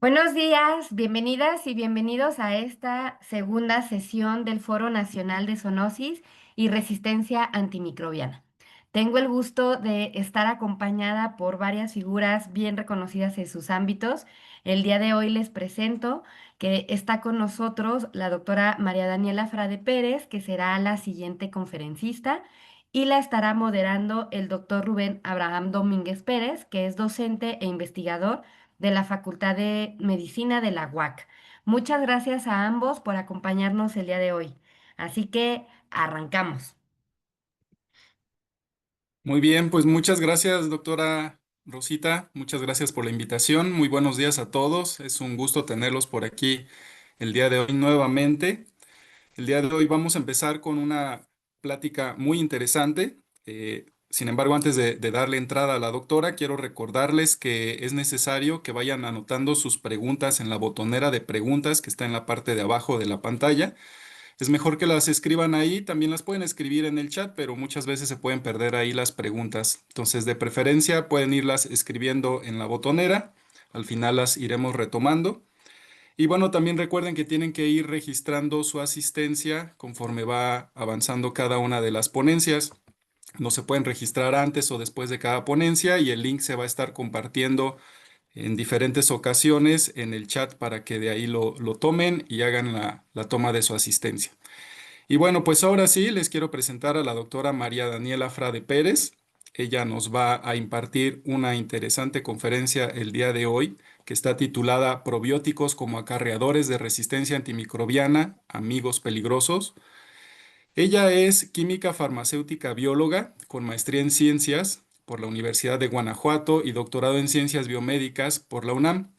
Buenos días, bienvenidas y bienvenidos a esta segunda sesión del Foro Nacional de Zoonosis y Resistencia Antimicrobiana. Tengo el gusto de estar acompañada por varias figuras bien reconocidas en sus ámbitos. El día de hoy les presento que está con nosotros la doctora María Daniela Frade Pérez, que será la siguiente conferencista, y la estará moderando el doctor Rubén Abraham Domínguez Pérez, que es docente e investigador de la Facultad de Medicina de la UAC. Muchas gracias a ambos por acompañarnos el día de hoy. Así que arrancamos. Muy bien, pues muchas gracias, doctora Rosita. Muchas gracias por la invitación. Muy buenos días a todos. Es un gusto tenerlos por aquí el día de hoy nuevamente. El día de hoy vamos a empezar con una plática muy interesante. Sin embargo, antes de darle entrada a la doctora, quiero recordarles que es necesario que vayan anotando sus preguntas en la botonera de preguntas que está en la parte de abajo de la pantalla. Es mejor que las escriban ahí, también las pueden escribir en el chat, pero muchas veces se pueden perder ahí las preguntas. Entonces, de preferencia, pueden irlas escribiendo en la botonera. Al final las iremos retomando. Y bueno, también recuerden que tienen que ir registrando su asistencia conforme va avanzando cada una de las ponencias. No se pueden registrar antes o después de cada ponencia y el link se va a estar compartiendo en diferentes ocasiones en el chat para que de ahí lo tomen y hagan la toma de su asistencia. Y bueno, pues ahora sí les quiero presentar a la doctora María Daniela Frade Pérez. Ella nos va a impartir una interesante conferencia el día de hoy que está titulada Probióticos como acarreadores de resistencia antimicrobiana, amigos peligrosos. Ella es química farmacéutica bióloga con maestría en ciencias por la Universidad de Guanajuato y doctorado en ciencias biomédicas por la UNAM.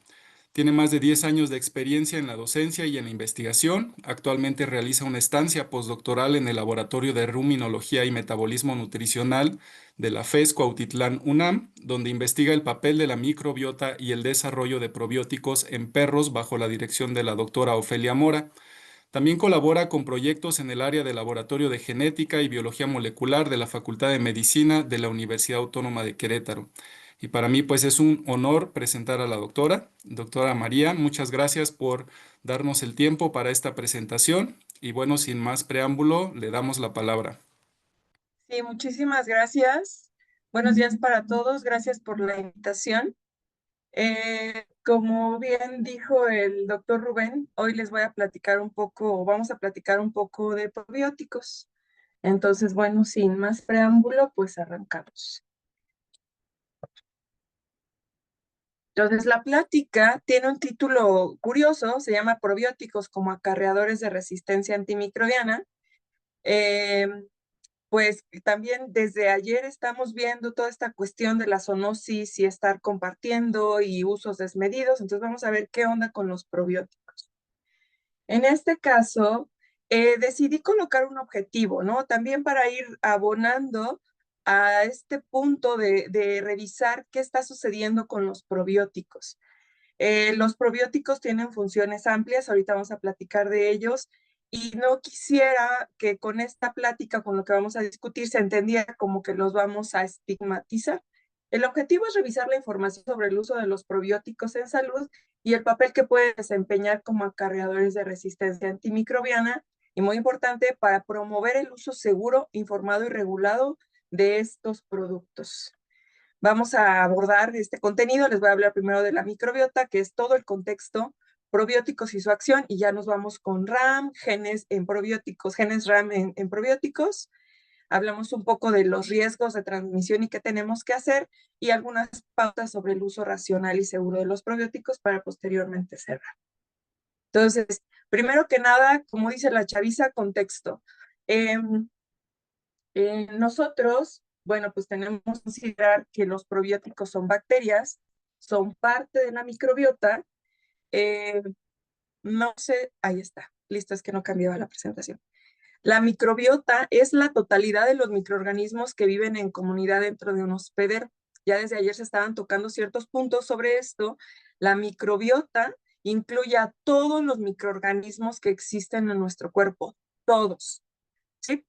Tiene más de 10 años de experiencia en la docencia y en la investigación. Actualmente realiza una estancia postdoctoral en el Laboratorio de Ruminología y Metabolismo Nutricional de la FES Cuautitlán UNAM, donde investiga el papel de la microbiota y el desarrollo de probióticos en perros bajo la dirección de la doctora Ofelia Mora. También colabora con proyectos en el área de Laboratorio de Genética y Biología Molecular de la Facultad de Medicina de la Universidad Autónoma de Querétaro. Y para mí, pues es un honor presentar a la doctora. Doctora María, muchas gracias por darnos el tiempo para esta presentación. Y bueno, sin más preámbulo, le damos la palabra. Sí, muchísimas gracias. Buenos días para todos. Gracias por la invitación. Como bien dijo el doctor Rubén, hoy les voy a platicar un poco, vamos a platicar un poco de probióticos. Entonces, bueno, sin más preámbulo, pues arrancamos. Entonces, la plática tiene un título curioso, se llama Probióticos como acarreadores de resistencia antimicrobiana. Pues también desde ayer estamos viendo toda esta cuestión de la zoonosis y estar compartiendo y usos desmedidos. Entonces vamos a ver qué onda con los probióticos. En este caso, decidí colocar un objetivo, ¿no? También para ir abonando a este punto de revisar qué está sucediendo con los probióticos. Los probióticos tienen funciones amplias, ahorita vamos a platicar de ellos, y no quisiera que con esta plática, con lo que vamos a discutir, se entendiera como que los vamos a estigmatizar. El objetivo es revisar la información sobre el uso de los probióticos en salud y el papel que pueden desempeñar como acarreadores de resistencia antimicrobiana, y muy importante, para promover el uso seguro, informado y regulado de estos productos. Vamos a abordar este contenido. Les voy a hablar primero de la microbiota, que es todo el contexto, probióticos y su acción, y ya nos vamos con RAM, genes en probióticos, genes RAM en probióticos. Hablamos un poco de los riesgos de transmisión y qué tenemos que hacer, y algunas pautas sobre el uso racional y seguro de los probióticos para posteriormente cerrar. Entonces, primero que nada, como dice la chaviza, contexto. Nosotros, bueno, pues tenemos que considerar que los probióticos son bacterias, son parte de la microbiota. No sé, ahí está, listo, es que no cambiaba la presentación. La microbiota es la totalidad de los microorganismos que viven en comunidad dentro de un hospedero. Ya desde ayer se estaban tocando ciertos puntos sobre esto. La microbiota incluye a todos los microorganismos que existen en nuestro cuerpo, todos, ¿sí?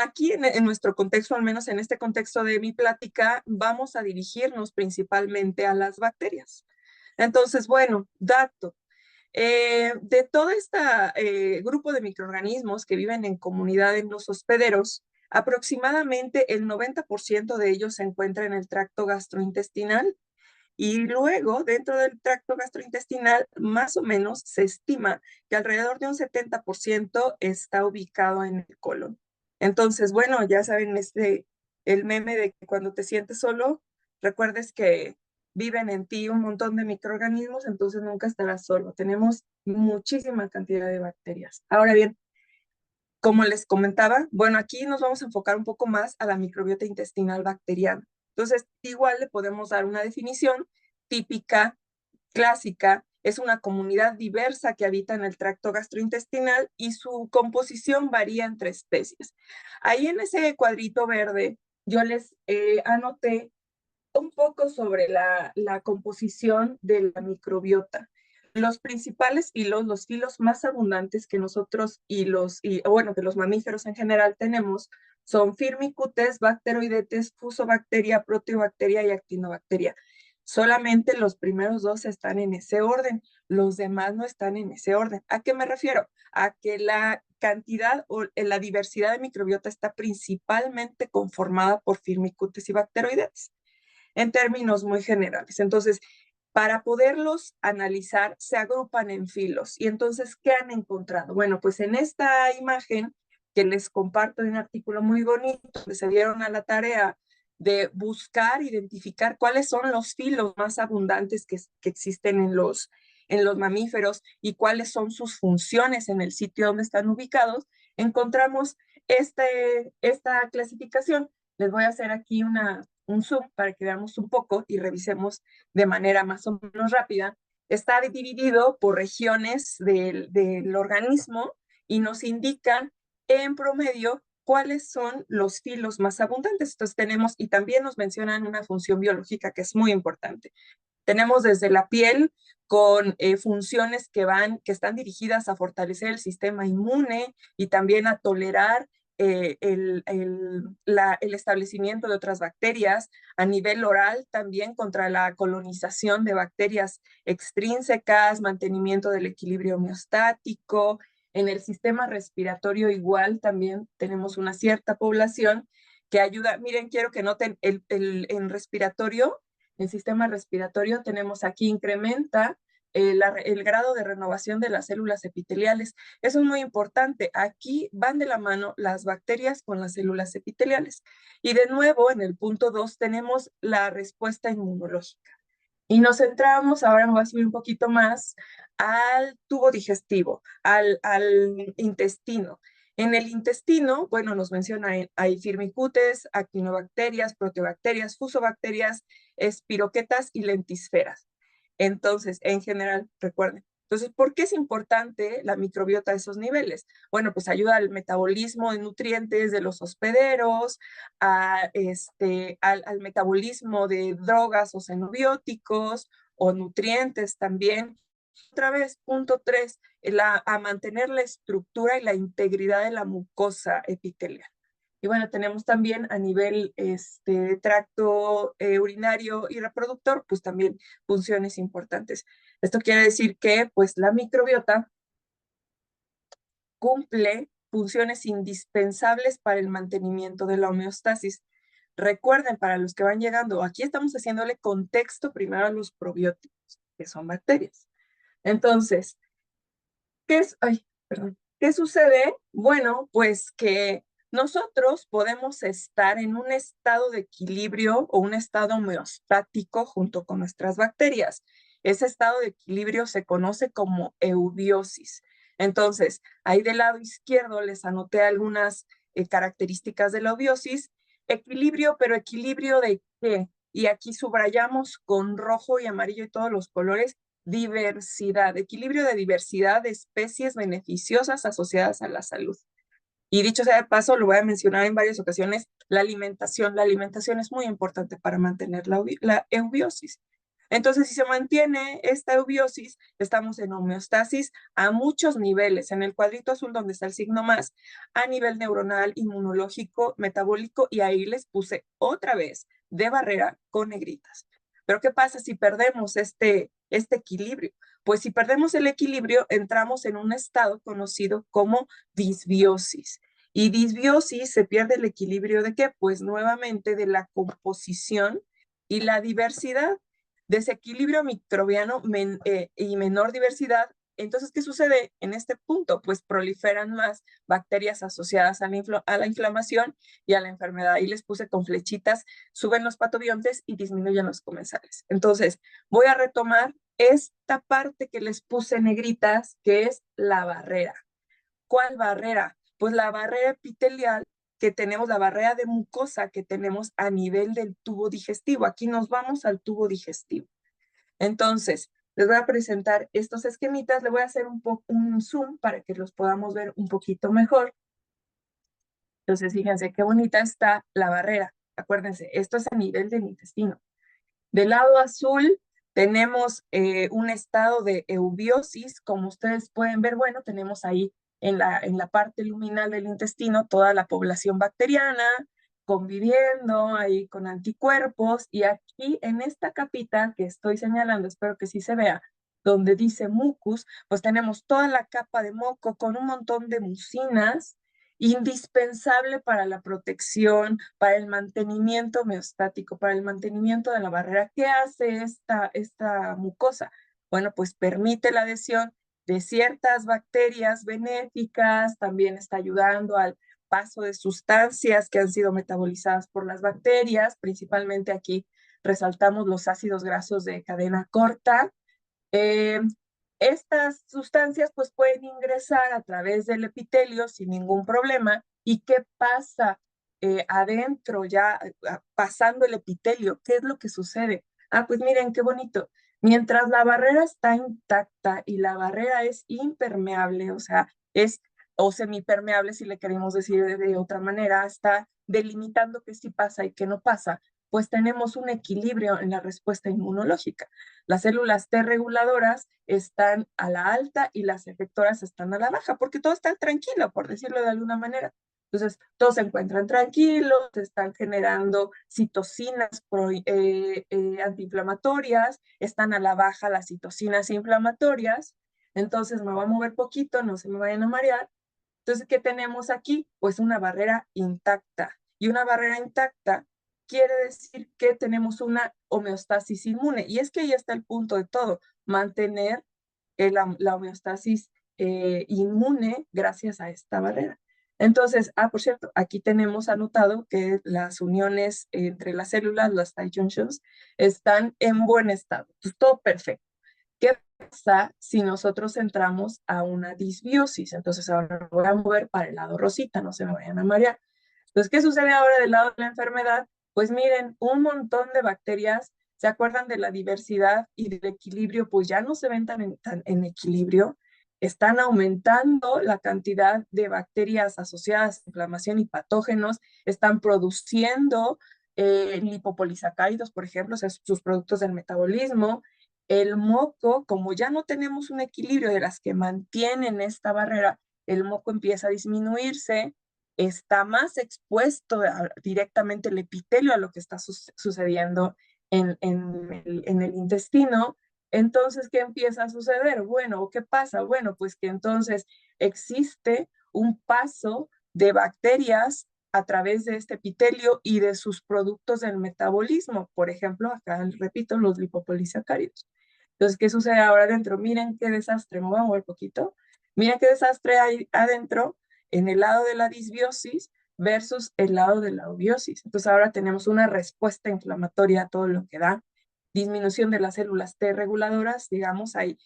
Aquí en nuestro contexto, al menos en este contexto de mi plática, vamos a dirigirnos principalmente a las bacterias. Entonces, bueno, dato. De todo este grupo de microorganismos que viven en comunidad en los hospederos, aproximadamente el 90% de ellos se encuentra en el tracto gastrointestinal, y luego dentro del tracto gastrointestinal más o menos se estima que alrededor de un 70% está ubicado en el colon. Entonces, bueno, ya saben el meme de que cuando te sientes solo, recuerdes que viven en ti un montón de microorganismos, entonces nunca estarás solo. Tenemos muchísima cantidad de bacterias. Ahora bien, como les comentaba, bueno, aquí nos vamos a enfocar un poco más a la microbiota intestinal bacteriana. Entonces, igual le podemos dar una definición típica, clásica. Es una comunidad diversa que habita en el tracto gastrointestinal y su composición varía entre especies. Ahí en ese cuadrito verde yo les anoté un poco sobre la composición de la microbiota. Los principales filos, los filos más abundantes que nosotros bueno, que los mamíferos en general tenemos, son Firmicutes, Bacteroidetes, Fusobacteria, Proteobacteria y Actinobacteria. Solamente los primeros dos están en ese orden, los demás no están en ese orden. ¿A qué me refiero? A que la cantidad o la diversidad de microbiota está principalmente conformada por Firmicutes y Bacteroidetes, en términos muy generales. Entonces, para poderlos analizar, se agrupan en filos. Y entonces, ¿qué han encontrado? Bueno, pues en esta imagen que les comparto, en un artículo muy bonito, donde se dieron a la tarea de buscar, identificar cuáles son los filos más abundantes que existen en los mamíferos y cuáles son sus funciones en el sitio donde están ubicados, encontramos esta clasificación. Les voy a hacer aquí un zoom para que veamos un poco y revisemos de manera más o menos rápida. Está dividido por regiones del organismo y nos indican en promedio cuáles son los filos más abundantes. Entonces tenemos, y también nos mencionan una función biológica que es muy importante. Tenemos desde la piel con funciones que están dirigidas a fortalecer el sistema inmune y también a tolerar el establecimiento de otras bacterias, a nivel oral también contra la colonización de bacterias extrínsecas, mantenimiento del equilibrio homeostático. En el sistema respiratorio igual también tenemos una cierta población que ayuda. Miren, quiero que noten en respiratorio, el sistema respiratorio, tenemos aquí incrementa el grado de renovación de las células epiteliales. Eso es muy importante. Aquí van de la mano las bacterias con las células epiteliales. Y de nuevo, en el punto 2 tenemos la respuesta inmunológica. Y nos centramos, ahora me voy a subir un poquito más, al tubo digestivo, al intestino. En el intestino, bueno, nos menciona, hay firmicutes, actinobacterias, proteobacterias, fusobacterias, espiroquetas y lentisferas. Entonces, en general, recuerden. Entonces, ¿por qué es importante la microbiota a esos niveles? Bueno, pues ayuda al metabolismo de nutrientes de los hospederos, al metabolismo de drogas o xenobióticos o nutrientes también, Otra vez, punto 3, a mantener la estructura y la integridad de la mucosa epitelial. Y bueno, tenemos también a nivel tracto urinario y reproductor, pues también funciones importantes. Esto quiere decir que pues la microbiota cumple funciones indispensables para el mantenimiento de la homeostasis. Recuerden, para los que van llegando, aquí estamos haciéndole contexto primero a los probióticos, que son bacterias. Entonces, ¿qué sucede? Bueno, pues que nosotros podemos estar en un estado de equilibrio o un estado homeostático junto con nuestras bacterias. Ese estado de equilibrio se conoce como eubiosis. Entonces, ahí del lado izquierdo les anoté algunas características de la eubiosis. Equilibrio, pero ¿equilibrio de qué? Y aquí subrayamos con rojo y amarillo y todos los colores diversidad, equilibrio de diversidad de especies beneficiosas asociadas a la salud. Y dicho sea de paso, lo voy a mencionar en varias ocasiones, la alimentación. La alimentación es muy importante para mantener la eubiosis. Entonces, si se mantiene esta eubiosis, estamos en homeostasis a muchos niveles. En el cuadrito azul donde está el signo más, a nivel neuronal, inmunológico, metabólico, y ahí les puse otra vez de barrera con negritas. Pero ¿qué pasa si perdemos este equilibrio? Pues si perdemos el equilibrio, entramos en un estado conocido como disbiosis. Y disbiosis se pierde el equilibrio ¿de qué? Pues nuevamente de la composición y la diversidad. Desequilibrio microbiano y menor diversidad. Entonces, ¿qué sucede en este punto? Pues proliferan más bacterias asociadas a la inflamación y a la enfermedad. Ahí les puse con flechitas, suben los patobiontes y disminuyen los comensales. Entonces, voy a retomar esta parte que les puse negritas, que es la barrera. ¿Cuál barrera? Pues la barrera epitelial que tenemos, la barrera de mucosa que tenemos a nivel del tubo digestivo. Aquí nos vamos al tubo digestivo. Entonces, les voy a presentar estos esquemitas, le voy a hacer un zoom para que los podamos ver un poquito mejor. Entonces, fíjense qué bonita está la barrera. Acuérdense, esto es a nivel del intestino. Del lado azul tenemos un estado de eubiosis. Como ustedes pueden ver, bueno, tenemos ahí en la parte luminal del intestino toda la población bacteriana conviviendo ahí con anticuerpos, y aquí en esta capita que estoy señalando, espero que sí se vea, donde dice mucus, pues tenemos toda la capa de moco con un montón de mucinas, indispensable para la protección, para el mantenimiento homeostático, para el mantenimiento de la barrera. ¿Qué hace esta mucosa? Bueno, pues permite la adhesión de ciertas bacterias benéficas, también está ayudando al paso de sustancias que han sido metabolizadas por las bacterias, principalmente aquí resaltamos los ácidos grasos de cadena corta. Estas sustancias pues pueden ingresar a través del epitelio sin ningún problema. ¿Y qué pasa adentro ya pasando el epitelio? ¿Qué es lo que sucede? Ah, pues miren qué bonito. Mientras la barrera está intacta y la barrera es impermeable, o sea, o semipermeable si le queremos decir de otra manera, está delimitando qué sí pasa y qué no pasa, pues tenemos un equilibrio en la respuesta inmunológica. Las células T reguladoras están a la alta y las efectoras están a la baja, porque todo está tranquilo, por decirlo de alguna manera. Entonces, todos se encuentran tranquilos, están generando citocinas antiinflamatorias, están a la baja las citocinas inflamatorias. Entonces, me voy a mover poquito, no se me vayan a marear. Entonces, ¿qué tenemos aquí? Pues una barrera intacta. Y una barrera intacta quiere decir que tenemos una homeostasis inmune. Y es que ahí está el punto de todo, mantener la homeostasis inmune gracias a esta barrera. Entonces, por cierto, aquí tenemos anotado que las uniones entre las células, las tight junctions, están en buen estado. Entonces, todo perfecto. ¿Qué pasa si nosotros entramos a una disbiosis? Entonces, ahora me voy a mover para el lado rosita, no se me vayan a marear. Entonces, ¿qué sucede ahora del lado de la enfermedad? Pues miren, un montón de bacterias, ¿se acuerdan de la diversidad y del equilibrio? Pues ya no se ven tan en equilibrio, están aumentando la cantidad de bacterias asociadas a inflamación y patógenos, están produciendo lipopolisacáridos, por ejemplo, o sea, sus productos del metabolismo, el moco, como ya no tenemos un equilibrio de las que mantienen esta barrera, el moco empieza a disminuirse, está más expuesto directamente el epitelio a lo que está sucediendo en el intestino. Entonces, ¿qué empieza a suceder? Bueno, ¿qué pasa? Bueno, pues que entonces existe un paso de bacterias a través de este epitelio y de sus productos del metabolismo. Por ejemplo, acá repito, los lipopolisacáridos. Entonces, ¿qué sucede ahora adentro? Miren qué desastre, me voy a mover poquito. Miren qué desastre hay adentro en el lado de la disbiosis versus el lado de la eubiosis. Entonces, ahora tenemos una respuesta inflamatoria a todo lo que da. Disminución de las células T reguladoras, digamos, ahí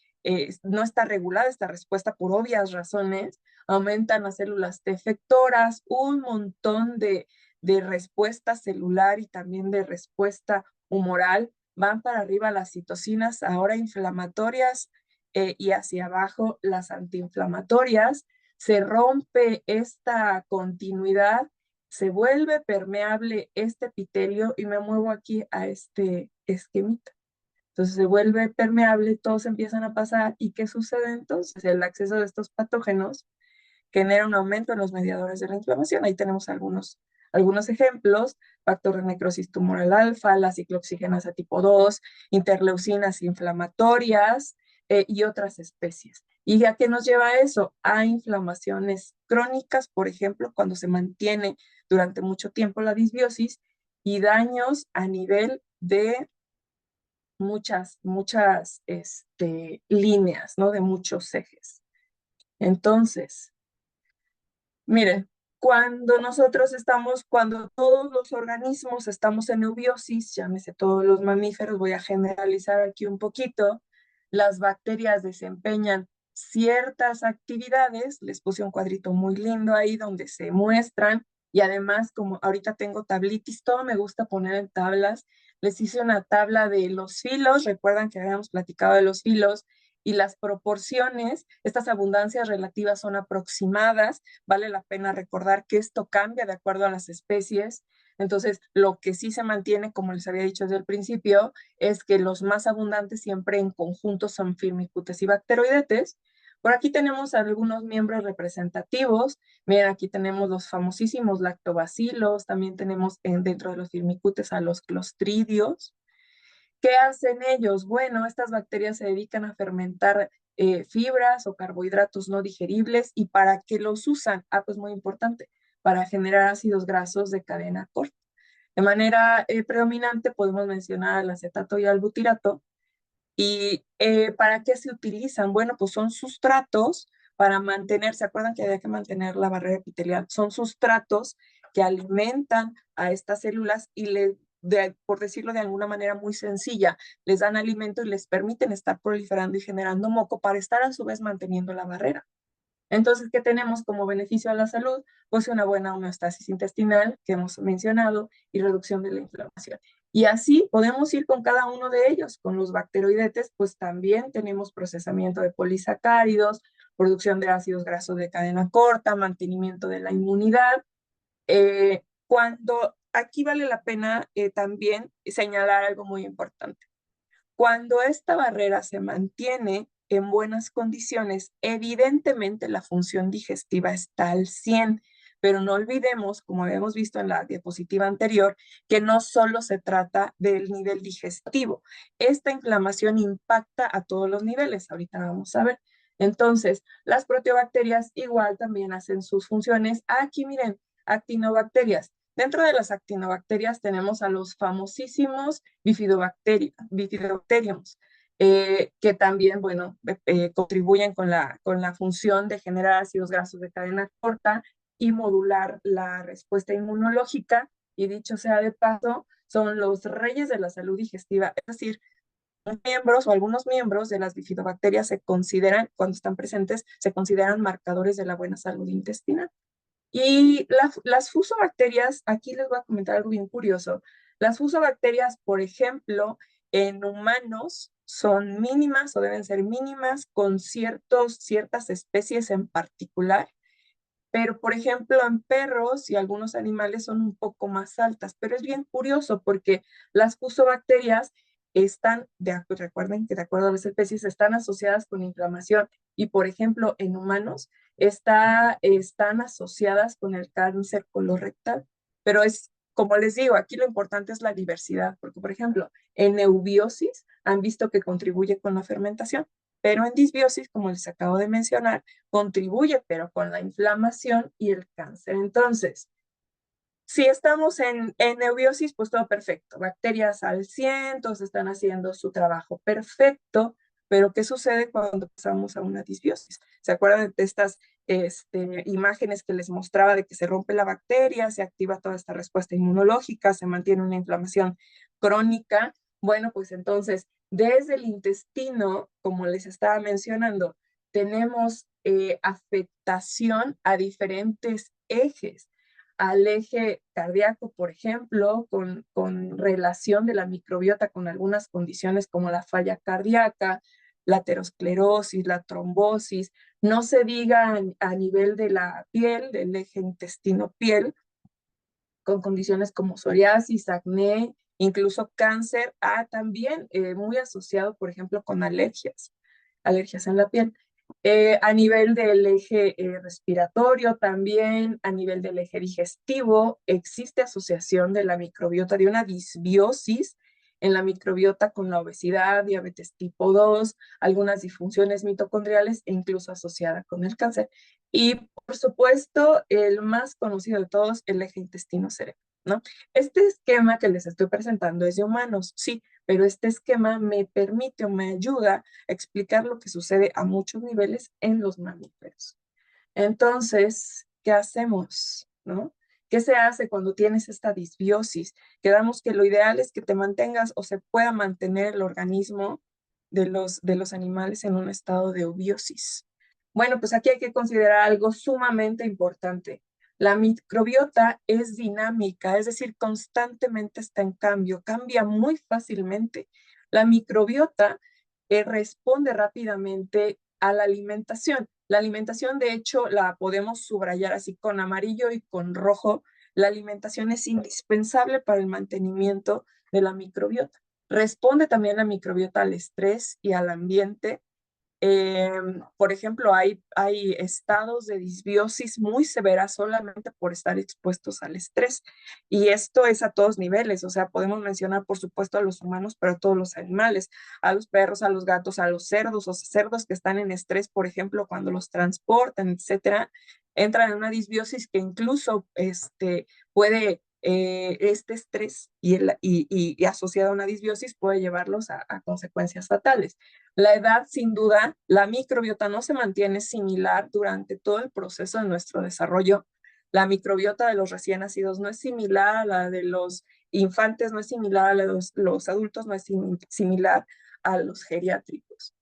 no está regulada esta respuesta por obvias razones. Aumentan las células T efectoras, un montón de respuesta celular y también de respuesta humoral. Van para arriba las citocinas ahora inflamatorias y hacia abajo las antiinflamatorias. Se rompe esta continuidad, se vuelve permeable este epitelio y me muevo aquí a este esquemita. Entonces se vuelve permeable, todos empiezan a pasar. ¿Y qué sucede entonces? El acceso de estos patógenos genera un aumento en los mediadores de la inflamación. Ahí tenemos algunos ejemplos: factor de necrosis tumoral alfa, la ciclooxigenasa tipo 2, interleucinas inflamatorias y otras especies. ¿Y a qué nos lleva eso? A inflamaciones crónicas, por ejemplo, cuando se mantiene durante mucho tiempo la disbiosis, y daños a nivel de muchas líneas, ¿no? De muchos ejes. Entonces, miren, cuando todos los organismos estamos en eubiosis, llámese todos los mamíferos, voy a generalizar aquí un poquito, las bacterias desempeñan ciertas actividades. Les puse un cuadrito muy lindo ahí donde se muestran, y además, como ahorita tengo tablitis, todo me gusta poner en tablas. Les hice una tabla de los filos, recuerdan que habíamos platicado de los filos y las proporciones. Estas abundancias relativas son aproximadas. Vale la pena recordar que esto cambia de acuerdo a las especies. Entonces, lo que sí se mantiene, como les había dicho desde el principio, es que los más abundantes siempre en conjunto son Firmicutes y Bacteroidetes. Por aquí tenemos algunos miembros representativos. Miren, aquí tenemos los famosísimos lactobacilos. También tenemos dentro de los Firmicutes a los clostridios. ¿Qué hacen ellos? Bueno, estas bacterias se dedican a fermentar fibras o carbohidratos no digeribles. ¿Y para qué los usan? Pues muy importante, para generar ácidos grasos de cadena corta. De manera predominante podemos mencionar al acetato y al butirato. ¿Y para qué se utilizan? Bueno, pues son sustratos para mantener, ¿se acuerdan que había que mantener la barrera epitelial? Son sustratos que alimentan a estas células y por decirlo de alguna manera muy sencilla, les dan alimento y les permiten estar proliferando y generando moco para estar a su vez manteniendo la barrera. Entonces, ¿qué tenemos como beneficio a la salud? Pues una buena homeostasis intestinal, que hemos mencionado, y reducción de la inflamación. Y así podemos ir con cada uno de ellos. Con los bacteroidetes, pues también tenemos procesamiento de polisacáridos, producción de ácidos grasos de cadena corta, mantenimiento de la inmunidad. Cuando aquí vale la pena también señalar algo muy importante. Cuando esta barrera se mantiene en buenas condiciones, evidentemente la función digestiva está al 100, pero no olvidemos, como habíamos visto en la diapositiva anterior, que no solo se trata del nivel digestivo. Esta inflamación impacta a todos los niveles, ahorita vamos a ver. Entonces, las proteobacterias igual también hacen sus funciones. Aquí miren, actinobacterias. Dentro de las actinobacterias tenemos a los famosísimos bifidobacteriums, que también, bueno, contribuyen con la función de generar ácidos grasos de cadena corta y modular la respuesta inmunológica. Y dicho sea de paso, son los reyes de la salud digestiva. Es decir, miembros o algunos miembros de las bifidobacterias se consideran, cuando están presentes, se consideran marcadores de la buena salud intestinal. Y las fusobacterias, aquí les voy a comentar algo bien curioso. Las fusobacterias, por ejemplo, en humanos son mínimas o deben ser mínimas con ciertas especies en particular, pero por ejemplo en perros y algunos animales son un poco más altas. Pero es bien curioso porque las fusobacterias recuerden que de acuerdo a las especies están asociadas con inflamación y, por ejemplo, en humanos están asociadas con el cáncer colorectal, pero es, como les digo, aquí lo importante es la diversidad, porque, por ejemplo, en eubiosis han visto que contribuye con la fermentación, pero en disbiosis, como les acabo de mencionar, contribuye, pero con la inflamación y el cáncer. Entonces, si estamos en eubiosis, pues todo perfecto. Bacterias al 100, todos están haciendo su trabajo perfecto, pero ¿qué sucede cuando pasamos a una disbiosis? ¿Se acuerdan de estas imágenes que les mostraba de que se rompe la bacteria, se activa toda esta respuesta inmunológica, se mantiene una inflamación crónica? Bueno, pues entonces, desde el intestino, como les estaba mencionando, tenemos afectación a diferentes ejes al eje cardíaco, por ejemplo, con relación de la microbiota con algunas condiciones como la falla cardíaca, la aterosclerosis, la trombosis, no se diga a nivel de la piel, del eje intestino-piel, con condiciones como psoriasis, acné, incluso cáncer, también muy asociado, por ejemplo, con alergias en la piel. A nivel del eje respiratorio también, a nivel del eje digestivo, existe asociación de la microbiota, de una disbiosis en la microbiota con la obesidad, diabetes tipo 2, algunas disfunciones mitocondriales e incluso asociada con el cáncer. Y por supuesto, el más conocido de todos, el eje intestino-cerebro, ¿no? Este esquema que les estoy presentando es de humanos, sí, pero este esquema me permite o me ayuda a explicar lo que sucede a muchos niveles en los mamíferos. Entonces, ¿qué hacemos? ¿No? ¿Qué se hace cuando tienes esta disbiosis? Quedamos que lo ideal es que te mantengas o se pueda mantener el organismo de los animales en un estado de eubiosis. Bueno, pues aquí hay que considerar algo sumamente importante. La microbiota es dinámica, es decir, constantemente está en cambio, cambia muy fácilmente. La microbiota responde rápidamente a la alimentación. La alimentación, de hecho, la podemos subrayar así con amarillo y con rojo. La alimentación es indispensable para el mantenimiento de la microbiota. Responde también la microbiota al estrés y al ambiente. Por ejemplo, hay estados de disbiosis muy severas solamente por estar expuestos al estrés. Y esto es a todos niveles, o sea, podemos mencionar, por supuesto, a los humanos, pero a todos los animales, a los perros, a los gatos, a los cerdos, o cerdos que están en estrés, por ejemplo, cuando los transportan, etcétera, entran en una disbiosis que incluso puede este estrés y asociado a una disbiosis puede llevarlos a consecuencias fatales. La edad, sin duda, la microbiota no se mantiene similar durante todo el proceso de nuestro desarrollo. La microbiota de los recién nacidos no es similar a la de los infantes, no es similar a la de los adultos, no es similar a los geriátricos.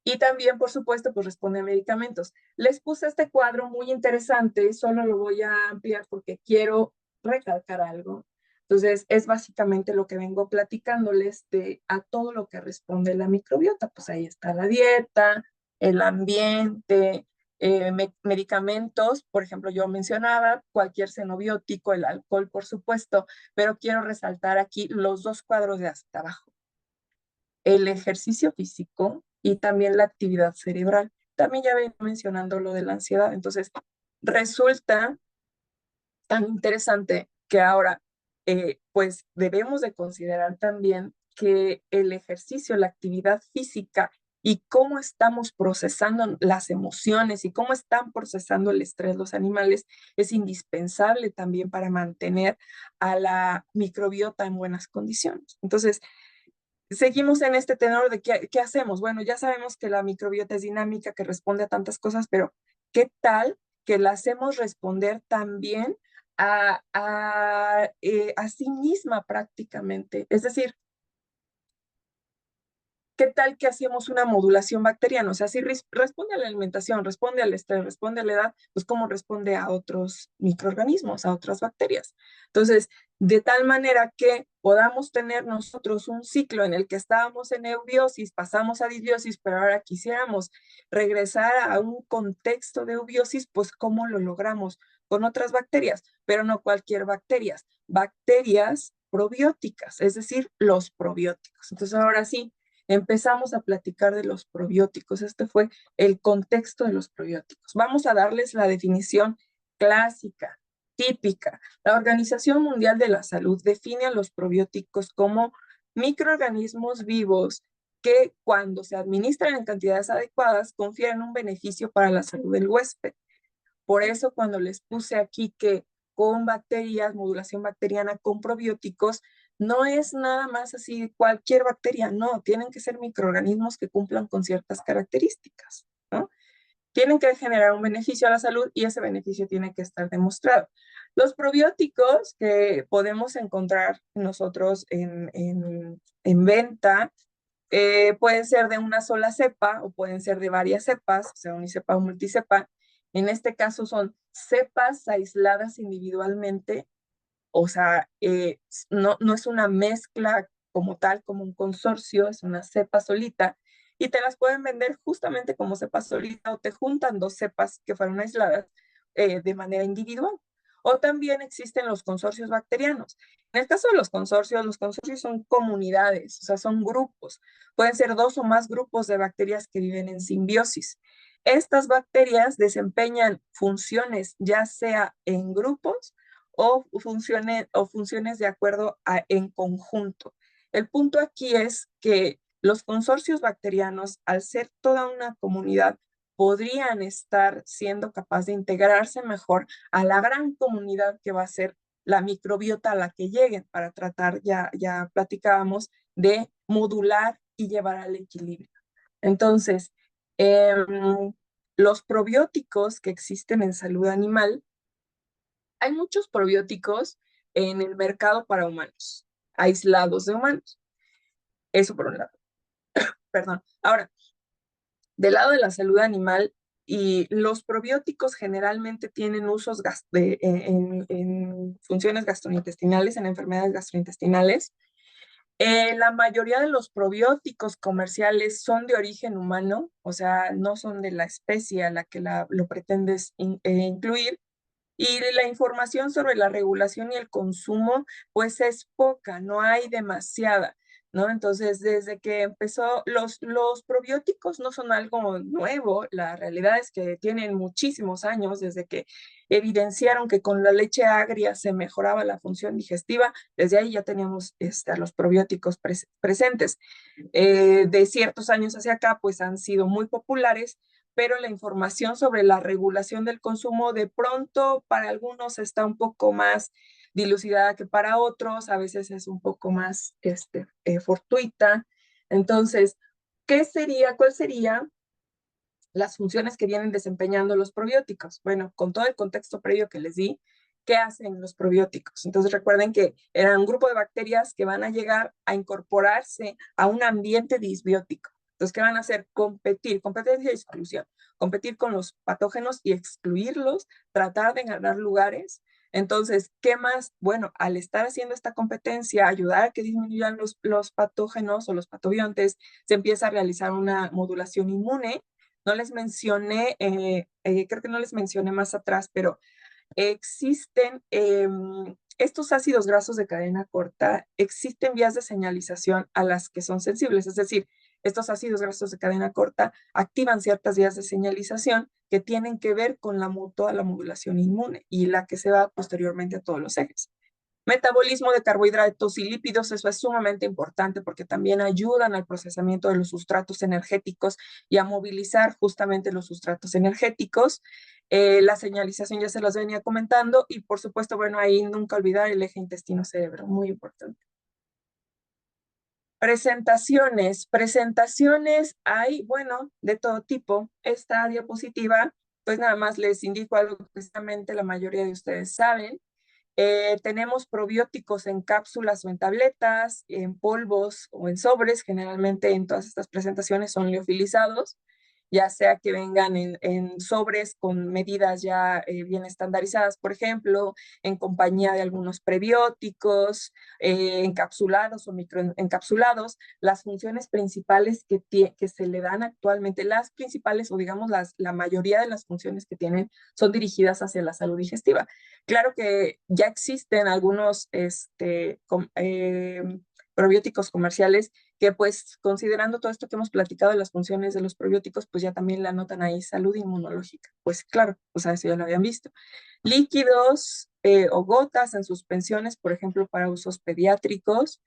Y también, por supuesto, pues responde a medicamentos. Les puse este cuadro muy interesante, solo lo voy a ampliar porque quiero recalcar algo. Entonces, es básicamente lo que vengo platicándoles a todo lo que responde la microbiota. Pues ahí está la dieta, el ambiente, medicamentos. Por ejemplo, yo mencionaba cualquier xenobiótico, el alcohol, por supuesto, pero quiero resaltar aquí los dos cuadros de hasta abajo. El ejercicio físico y también la actividad cerebral. También ya venía mencionando lo de la ansiedad. Entonces, resulta tan interesante que ahora, pues debemos de considerar también que el ejercicio, la actividad física y cómo estamos procesando las emociones y cómo están procesando el estrés los animales es indispensable también para mantener a la microbiota en buenas condiciones. Entonces, seguimos en este tenor de qué hacemos. Bueno, ya sabemos que la microbiota es dinámica, que responde a tantas cosas, pero ¿qué tal que la hacemos responder también a sí misma prácticamente? Es decir, ¿qué tal que hacemos una modulación bacteriana? O sea, si responde a la alimentación, responde al estrés, responde a la edad, pues cómo responde a otros microorganismos, a otras bacterias. Entonces, de tal manera que podamos tener nosotros un ciclo en el que estábamos en eubiosis, pasamos a disbiosis, pero ahora quisiéramos regresar a un contexto de eubiosis, pues ¿cómo lo logramos? Con otras bacterias, pero no cualquier bacterias. Bacterias probióticas, es decir, los probióticos. Entonces ahora sí, empezamos a platicar de los probióticos. Este fue el contexto de los probióticos. Vamos a darles la definición clásica, típica. La Organización Mundial de la Salud define a los probióticos como microorganismos vivos que cuando se administran en cantidades adecuadas confieren un beneficio para la salud del huésped. Por eso cuando les puse aquí que con bacterias, modulación bacteriana con probióticos, no es nada más así cualquier bacteria, no, tienen que ser microorganismos que cumplan con ciertas características, ¿no? Tienen que generar un beneficio a la salud y ese beneficio tiene que estar demostrado. Los probióticos que podemos encontrar nosotros en venta pueden ser de una sola cepa o pueden ser de varias cepas, o sea, unicepa o multicepa. En este caso son cepas aisladas individualmente, o sea, no es una mezcla como tal, como un consorcio, es una cepa solita, y te las pueden vender justamente como cepa solita o te juntan dos cepas que fueron aisladas de manera individual. O también existen los consorcios bacterianos. En el caso de los consorcios son comunidades, o sea, son grupos. Pueden ser dos o más grupos de bacterias que viven en simbiosis. Estas bacterias desempeñan funciones ya sea en grupos o funciones de acuerdo en conjunto. El punto aquí es que los consorcios bacterianos, al ser toda una comunidad, podrían estar siendo capaces de integrarse mejor a la gran comunidad que va a ser la microbiota a la que lleguen para tratar, ya platicábamos, de modular y llevar al equilibrio. Entonces, los probióticos que existen en salud animal, hay muchos probióticos en el mercado para humanos, aislados de humanos. Eso por un lado. Perdón. Ahora, del lado de la salud animal, y los probióticos generalmente tienen usos en funciones gastrointestinales, en enfermedades gastrointestinales. La mayoría de los probióticos comerciales son de origen humano, o sea, no son de la especie a la que lo pretendes incluir. Y la información sobre la regulación y el consumo, pues es poca, no hay demasiada, ¿no? Entonces, desde que empezó, los probióticos no son algo nuevo, la realidad es que tienen muchísimos años desde que evidenciaron que con la leche agria se mejoraba la función digestiva, desde ahí ya teníamos a los probióticos presentes. De ciertos años hacia acá, pues han sido muy populares, pero la información sobre la regulación del consumo de pronto para algunos está un poco más dilucidada que para otros, a veces es un poco más fortuita. Entonces, ¿cuál sería las funciones que vienen desempeñando los probióticos? Bueno, con todo el contexto previo que les di, ¿qué hacen los probióticos? Entonces recuerden que eran un grupo de bacterias que van a llegar a incorporarse a un ambiente disbiótico. Entonces, ¿qué van a hacer? Competencia y exclusión. Competir con los patógenos y excluirlos, tratar de ganar lugares. Entonces, ¿qué más? Bueno, al estar haciendo esta competencia, ayudar a que disminuyan los patógenos o los patobiontes, se empieza a realizar una modulación inmune. No les mencioné, creo que no les mencioné más atrás, pero existen estos ácidos grasos de cadena corta, existen vías de señalización a las que son sensibles, es decir, estos ácidos grasos de cadena corta activan ciertas vías de señalización que tienen que ver con toda la modulación inmune y la que se va posteriormente a todos los ejes. Metabolismo de carbohidratos y lípidos, eso es sumamente importante porque también ayudan al procesamiento de los sustratos energéticos y a movilizar justamente los sustratos energéticos. La señalización ya se las venía comentando y por supuesto, bueno, ahí nunca olvidar el eje intestino-cerebro, muy importante. Presentaciones hay, bueno, de todo tipo. Esta diapositiva, pues nada más les indico algo que precisamente la mayoría de ustedes saben. Tenemos probióticos en cápsulas o en tabletas, en polvos o en sobres. Generalmente en todas estas presentaciones son liofilizados. ya sea que vengan en sobres con medidas ya bien estandarizadas, por ejemplo, en compañía de algunos prebióticos, encapsulados o microencapsulados. Las funciones principales que se le dan actualmente, las principales o digamos la mayoría de las funciones que tienen son dirigidas hacia la salud digestiva. Claro que ya existen algunos probióticos comerciales que pues considerando todo esto que hemos platicado de las funciones de los probióticos, pues ya también le anotan ahí salud inmunológica. Pues claro, o sea, eso ya lo habían visto. Líquidos o gotas en suspensiones, por ejemplo, para usos pediátricos.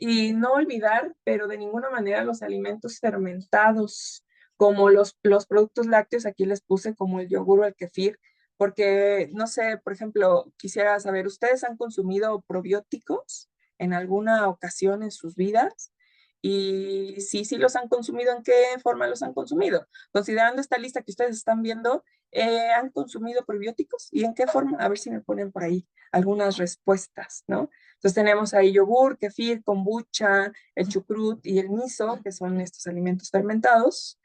Y no olvidar, pero de ninguna manera, los alimentos fermentados, como los productos lácteos, aquí les puse como el yogur o el kefir, porque, no sé, por ejemplo, quisiera saber, ¿ustedes han consumido probióticos en alguna ocasión en sus vidas? Y si los han consumido, ¿en qué forma los han consumido? Considerando esta lista que ustedes están viendo, ¿han consumido probióticos? ¿Y en qué forma? A ver si me ponen por ahí algunas respuestas, ¿no? Entonces tenemos ahí yogur, kefir, kombucha, el chucrut y el miso, que son estos alimentos fermentados.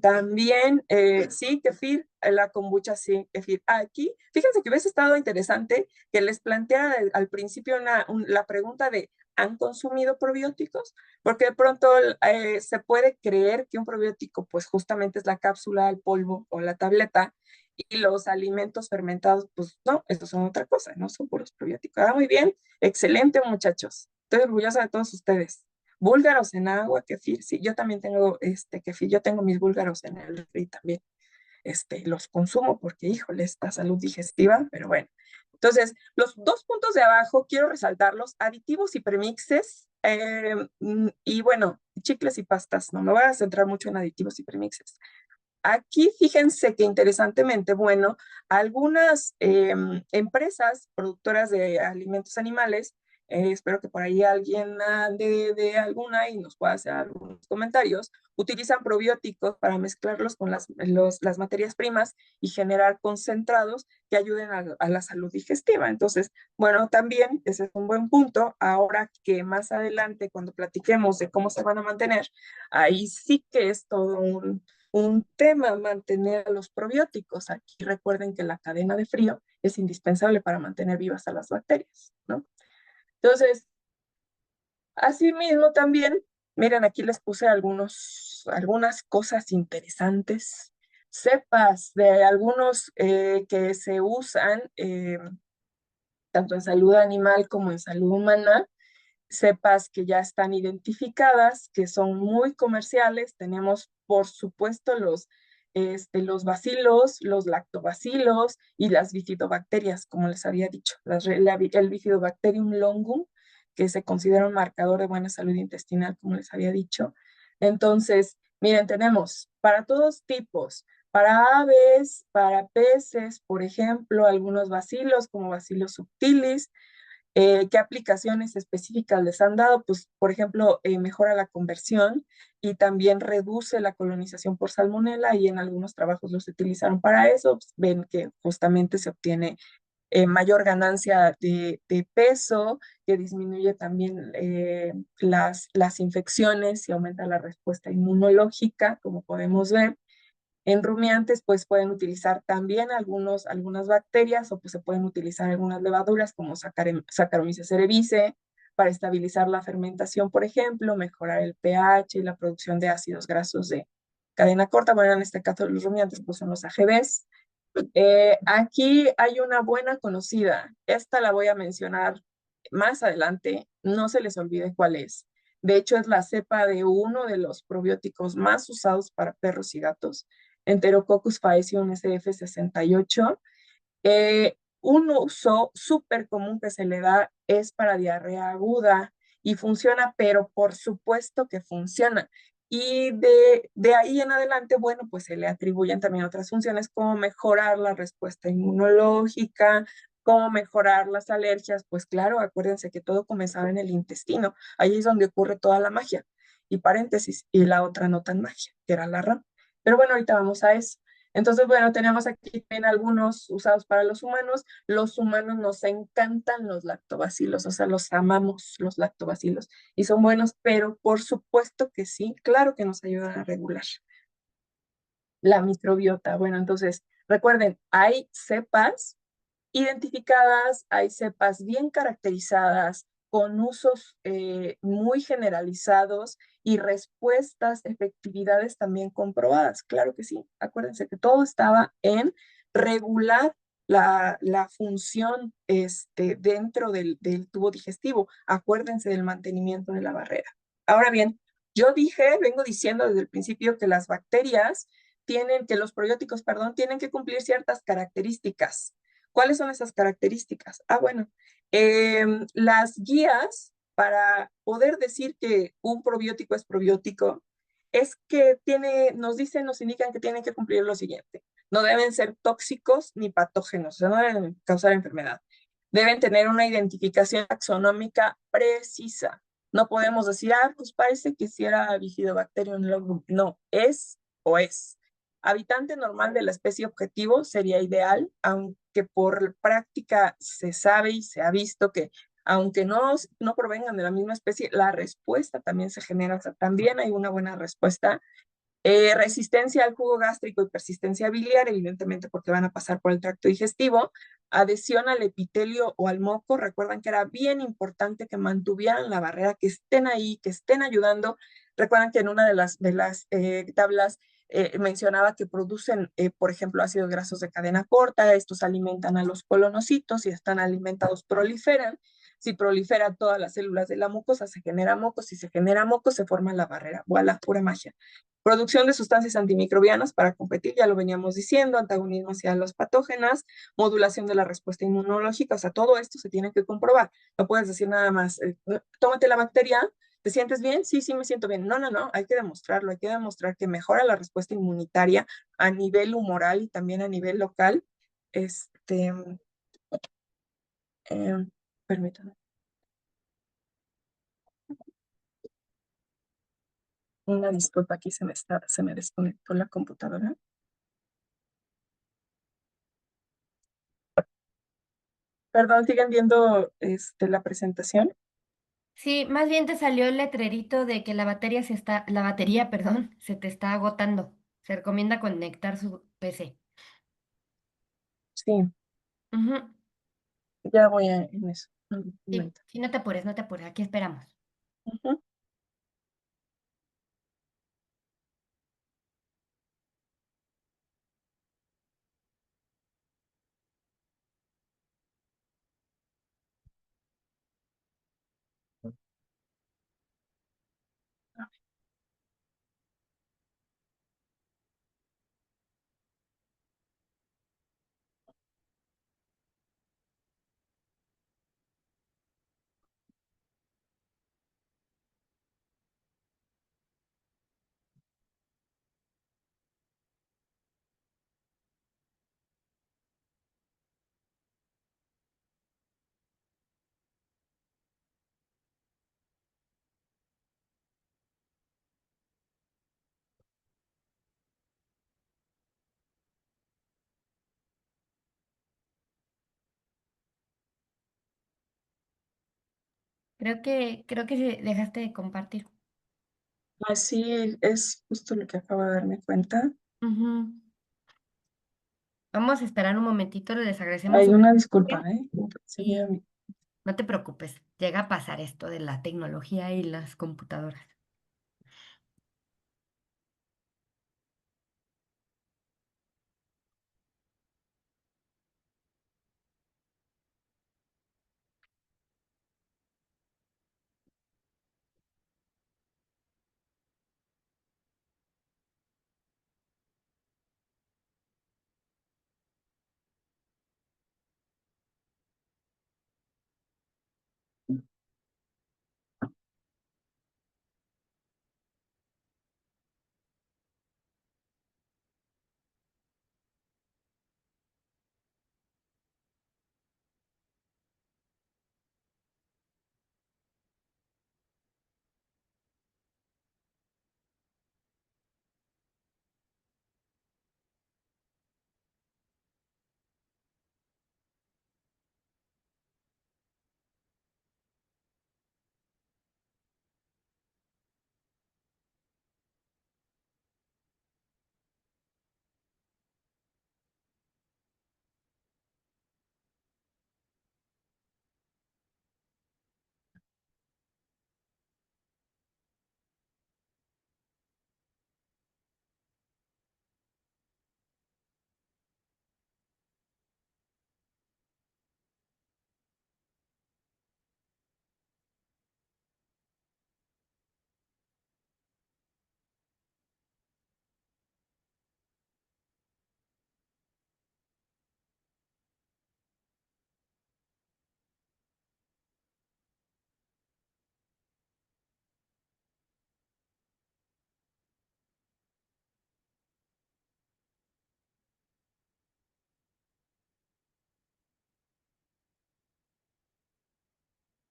También, sí, kefir, la kombucha, sí, kefir. Aquí, fíjense que hubiese estado interesante que les planteara al principio la pregunta de, ¿han consumido probióticos? Porque de pronto se puede creer que un probiótico, pues justamente es la cápsula, el polvo o la tableta, y los alimentos fermentados, pues no, estos son otra cosa, no son puros probióticos. Ah, muy bien, excelente, muchachos. Estoy orgullosa de todos ustedes. Búlgaros en agua, kefir, sí, yo también tengo kefir, yo tengo mis búlgaros en el refri también. Los consumo porque, híjole, esta salud digestiva, pero bueno. Entonces, los dos puntos de abajo quiero resaltarlos, aditivos y premixes, y bueno, chicles y pastas, no me voy a centrar mucho en aditivos y premixes. Aquí fíjense que interesantemente, bueno, algunas empresas productoras de alimentos animales, espero que por ahí alguien de alguna y nos pueda hacer algunos comentarios, utilizan probióticos para mezclarlos con las materias primas y generar concentrados que ayuden a la salud digestiva. Entonces, bueno, también ese es un buen punto. Ahora que más adelante, cuando platiquemos de cómo se van a mantener, ahí sí que es todo un tema mantener a los probióticos. Aquí recuerden que la cadena de frío es indispensable para mantener vivas a las bacterias, ¿no? Entonces, asimismo también, miren, aquí les puse algunas cosas interesantes, cepas de algunos que se usan tanto en salud animal como en salud humana, cepas que ya están identificadas, que son muy comerciales. Tenemos, por supuesto, los bacilos, los lactobacilos y las bifidobacterias, como les había dicho, el Bifidobacterium longum, que se considera un marcador de buena salud intestinal, como les había dicho. Entonces, miren, tenemos para todos tipos, para aves, para peces, por ejemplo, algunos bacilos como Bacillus subtilis. ¿Qué aplicaciones específicas les han dado? Pues, por ejemplo, mejora la conversión y también reduce la colonización por salmonela, y en algunos trabajos los utilizaron para eso. Pues, ven que justamente se obtiene mayor ganancia de peso, que disminuye también las infecciones y aumenta la respuesta inmunológica, como podemos ver. En rumiantes, pues pueden utilizar también algunas bacterias, o pues se pueden utilizar algunas levaduras como Saccharomyces cerevisiae para estabilizar la fermentación, por ejemplo, mejorar el pH y la producción de ácidos grasos de cadena corta. Bueno, en este caso los rumiantes pues son los AGVs. Aquí hay una buena conocida, esta la voy a mencionar más adelante, no se les olvide cuál es. De hecho, es la cepa de uno de los probióticos más usados para perros y gatos, Enterococcus faecium SF68. Un uso súper común que se le da es para diarrea aguda y funciona, pero por supuesto que funciona. Y de ahí en adelante, bueno, pues se le atribuyen también otras funciones como mejorar la respuesta inmunológica, cómo mejorar las alergias. Pues claro, acuérdense que todo comenzaba en el intestino, ahí es donde ocurre toda la magia. Y paréntesis, y la otra no tan magia, que era la RAM. Pero bueno, ahorita vamos a eso. Entonces, bueno, tenemos aquí también algunos usados para los humanos. Los humanos nos encantan los lactobacilos, o sea, los amamos los lactobacilos y son buenos, pero por supuesto que sí, claro que nos ayudan a regular. La microbiota. Bueno, entonces, recuerden, hay cepas identificadas, hay cepas bien caracterizadas, con usos muy generalizados y respuestas, efectividades también comprobadas. Claro que sí, acuérdense que todo estaba en regular la función dentro del tubo digestivo. Acuérdense del mantenimiento de la barrera. Ahora bien, yo vengo diciendo desde el principio que las bacterias que los probióticos, perdón, tienen que cumplir ciertas características. ¿Cuáles son esas características? Bueno, las guías para poder decir que un probiótico es probiótico es que nos indican que tienen que cumplir lo siguiente. No deben ser tóxicos ni patógenos, o sea, no deben causar enfermedad. Deben tener una identificación taxonómica precisa. No podemos decir, pues parece que si era Bifidobacterium longum. No, es o es. Habitante normal de la especie objetivo sería ideal, aunque por práctica se sabe y se ha visto que aunque no provengan de la misma especie, la respuesta también se genera, o sea, también hay una buena respuesta. Resistencia al jugo gástrico y persistencia biliar, evidentemente porque van a pasar por el tracto digestivo. Adhesión al epitelio o al moco, recuerdan que era bien importante que mantuvieran la barrera, que estén ahí, que estén ayudando. Recuerdan que en una de las tablas mencionaba que producen, por ejemplo, ácidos grasos de cadena corta, estos alimentan a los colonocitos y están alimentados, proliferan. Si proliferan todas las células de la mucosa, se genera moco. Si se genera moco, se forma la barrera. Voilà, pura magia. Producción de sustancias antimicrobianas para competir, ya lo veníamos diciendo, antagonismo hacia los patógenos, modulación de la respuesta inmunológica, o sea, todo esto se tiene que comprobar. No puedes decir nada más, tómate la bacteria, ¿te sientes bien? Sí, sí, me siento bien. No, no, no, hay que demostrarlo, hay que demostrar que mejora la respuesta inmunitaria a nivel humoral y también a nivel local. Este, eh, permítame. Una disculpa, aquí se me desconectó la computadora. Perdón, ¿siguen viendo la presentación? Sí, más bien te salió el letrerito de que la batería, perdón, se te está agotando. Se recomienda conectar su PC. Sí, Ujú. ya voy en eso. Un Sí, momento. sí, no te apures, no te apures, aquí esperamos. Ujú. Creo que dejaste de compartir. Así es justo lo que acabo de darme cuenta. Ujú. Vamos a esperar un momentito, les agradecemos Hay su una disculpa, paciencia ¿eh? y no te preocupes, llega a pasar esto de la tecnología y las computadoras.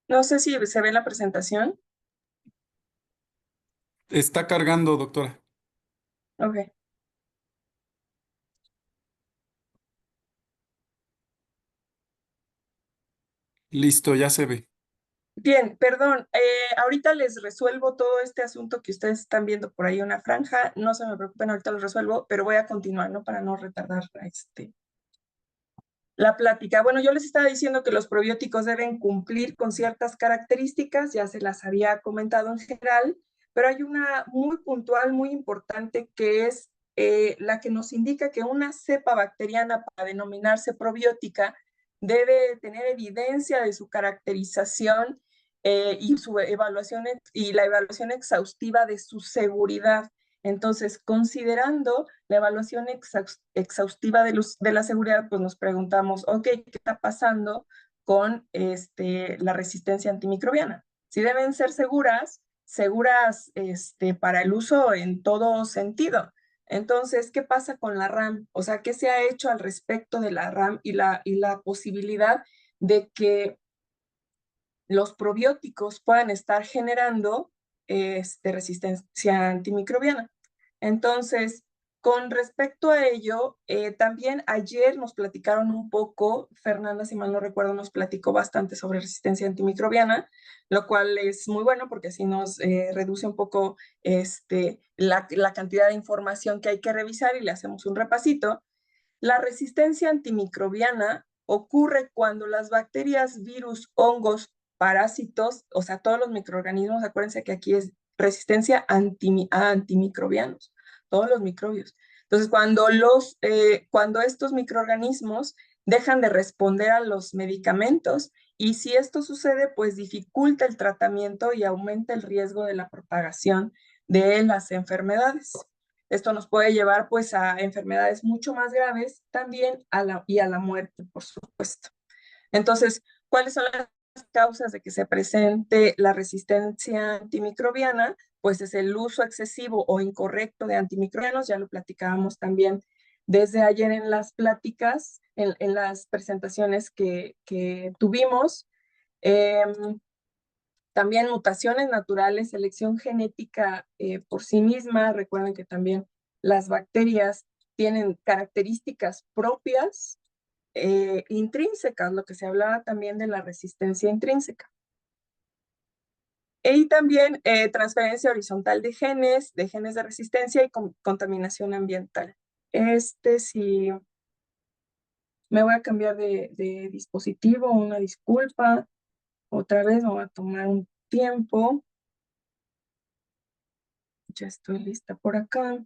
No sé si se ve la presentación. Está cargando, doctora. Ok. Listo, ya se ve. Bien, perdón, ahorita les resuelvo todo este asunto que ustedes están viendo por ahí una franja. No se me preocupen, ahorita lo resuelvo, pero voy a continuar, ¿no? Para no retardar la plática. Bueno, yo les estaba diciendo que los probióticos deben cumplir con ciertas características, ya se las había comentado en general, pero hay una muy puntual, muy importante, que es la que nos indica que una cepa bacteriana para denominarse probiótica debe tener evidencia de su caracterización y su evaluación y la evaluación exhaustiva de su seguridad. Entonces, considerando la evaluación exhaustiva de la seguridad, pues nos preguntamos, ok, ¿qué está pasando con la resistencia antimicrobiana? Si deben ser seguras para el uso en todo sentido. Entonces, ¿qué pasa con la RAM? O sea, ¿qué se ha hecho al respecto de la RAM y la posibilidad de que los probióticos puedan estar generando resistencia antimicrobiana? Entonces, con respecto a ello, también ayer nos platicaron un poco, Fernanda, si mal no recuerdo, nos platicó bastante sobre resistencia antimicrobiana, lo cual es muy bueno porque así nos reduce un poco la cantidad de información que hay que revisar y le hacemos un repasito. La resistencia antimicrobiana ocurre cuando las bacterias, virus, hongos, parásitos, o sea, todos los microorganismos, acuérdense que aquí es resistencia a antimicrobianos, todos los microbios. Entonces, cuando estos microorganismos dejan de responder a los medicamentos, y si esto sucede, pues dificulta el tratamiento y aumenta el riesgo de la propagación de las enfermedades. Esto nos puede llevar pues a enfermedades mucho más graves también y a la muerte, por supuesto. Entonces, ¿cuáles son las causas de que se presente la resistencia antimicrobiana? Pues es el uso excesivo o incorrecto de antimicrobianos, ya lo platicábamos también desde ayer en las pláticas, en las presentaciones que tuvimos. También mutaciones naturales, selección genética por sí misma. Recuerden que también las bacterias tienen características propias intrínsecas, lo que se hablaba también de la resistencia intrínseca. Y también transferencia horizontal de genes de resistencia y contaminación ambiental. Sí, me voy a cambiar de dispositivo, una disculpa. Otra vez me voy a tomar un tiempo. Ya estoy lista por acá.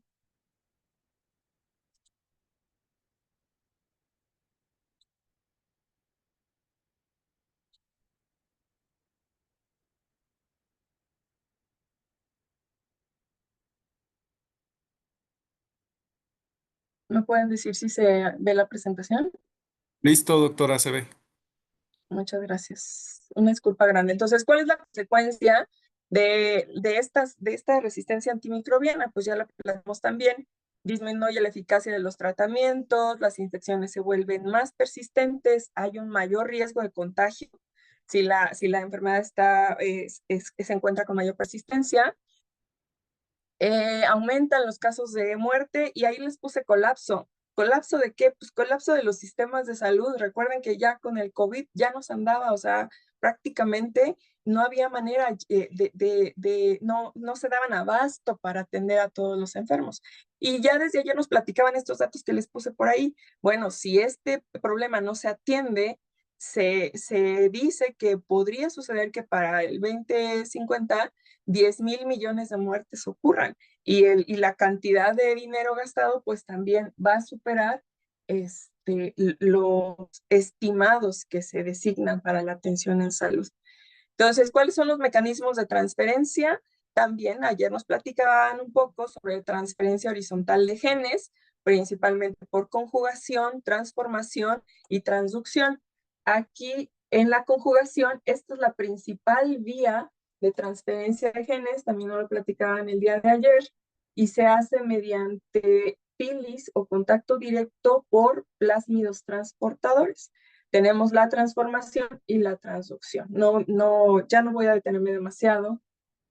¿Me pueden decir si se ve la presentación? Listo, doctora, se ve. Muchas gracias. Una disculpa grande. Entonces, ¿cuál es la consecuencia de esta resistencia antimicrobiana? Pues ya la platicamos también. Disminuye la eficacia de los tratamientos, las infecciones se vuelven más persistentes, hay un mayor riesgo de contagio si la enfermedad se encuentra con mayor persistencia. Aumentan los casos de muerte y ahí les puse colapso. ¿Colapso de qué? Pues colapso de los sistemas de salud. Recuerden que ya con el COVID ya nos andaba, o sea, prácticamente no había manera no se daban abasto para atender a todos los enfermos. Y ya desde ayer nos platicaban estos datos que les puse por ahí. Bueno, si este problema no se atiende, se dice que podría suceder que para el 2050 10,000 millones de muertes ocurran y la cantidad de dinero gastado pues también va a superar los estimados que se designan para la atención en salud. Entonces, ¿cuáles son los mecanismos de transferencia? También ayer nos platicaban un poco sobre transferencia horizontal de genes, principalmente por conjugación, transformación y transducción. Aquí en la conjugación, esta es la principal vía de transferencia de genes, también nos lo platicaban el día de ayer, y se hace mediante pilis o contacto directo por plásmidos transportadores. Tenemos la transformación y la transducción. Ya no voy a detenerme demasiado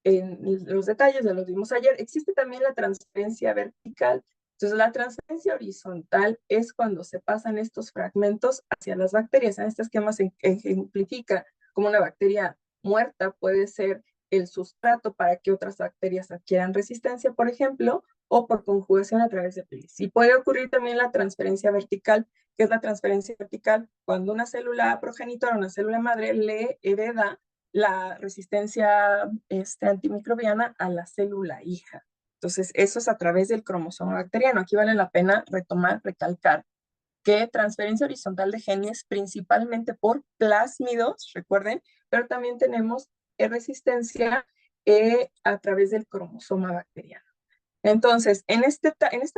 en los detalles, ya los vimos ayer. Existe también la transferencia vertical. Entonces, la transferencia horizontal es cuando se pasan estos fragmentos hacia las bacterias. En este esquema se ejemplifica como una bacteria muerta puede ser el sustrato para que otras bacterias adquieran resistencia, por ejemplo, o por conjugación a través de pelis. Y puede ocurrir también la transferencia vertical. ¿Qué es la transferencia vertical? Cuando una célula progenitora, una célula madre, le hereda la resistencia antimicrobiana a la célula hija. Entonces, eso es a través del cromosoma bacteriano. Aquí vale la pena retomar, recalcar que transferencia horizontal de genes principalmente por plásmidos, recuerden, pero también tenemos resistencia a través del cromosoma bacteriano. Entonces, en esta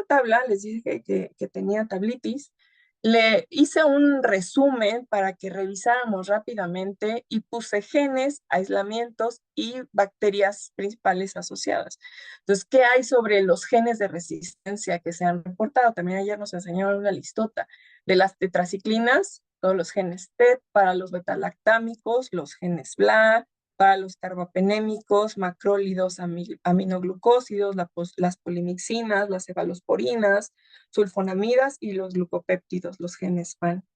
tabla, les dije que tenía tablitis, le hice un resumen para que revisáramos rápidamente y puse genes, aislamientos y bacterias principales asociadas. Entonces, ¿qué hay sobre los genes de resistencia que se han reportado? También ayer nos enseñaron una listota de las tetraciclinas, todos los genes TET, para los betalactámicos, los genes BLA, para los carbapenémicos, macrólidos, aminoglucósidos, las polimixinas, las cefalosporinas, sulfonamidas y los glucopéptidos, los genes FAN.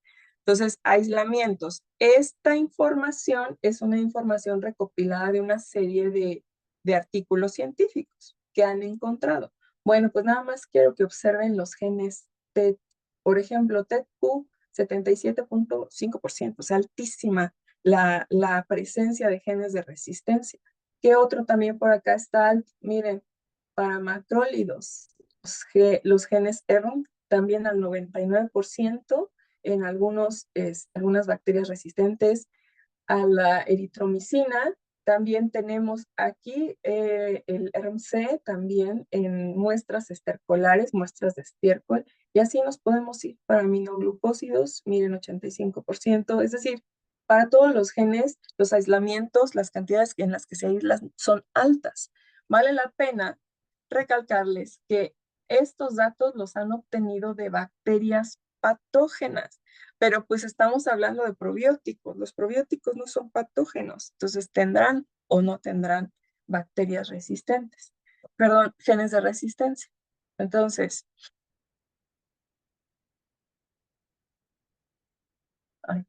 Entonces, aislamientos. Esta información es una información recopilada de una serie de artículos científicos que han encontrado. Bueno, pues nada más quiero que observen los genes TET. Por ejemplo, TET-Q, 77.5%, o sea, altísima la presencia de genes de resistencia. ¿Qué otro también por acá está? Miren, para macrólidos, los genes ERON también al 99% en algunas bacterias resistentes a la eritromicina. También tenemos aquí el RMC también en muestras estercolares, muestras de estiércol, y así nos podemos ir para aminoglucósidos, miren, 85%, es decir, para todos los genes, los aislamientos, las cantidades en las que se aíslan son altas. Vale la pena recalcarles que estos datos los han obtenido de bacterias patógenas, pero pues estamos hablando de probióticos. Los probióticos no son patógenos, entonces tendrán o no tendrán bacterias resistentes, perdón, genes de resistencia. Entonces, ay.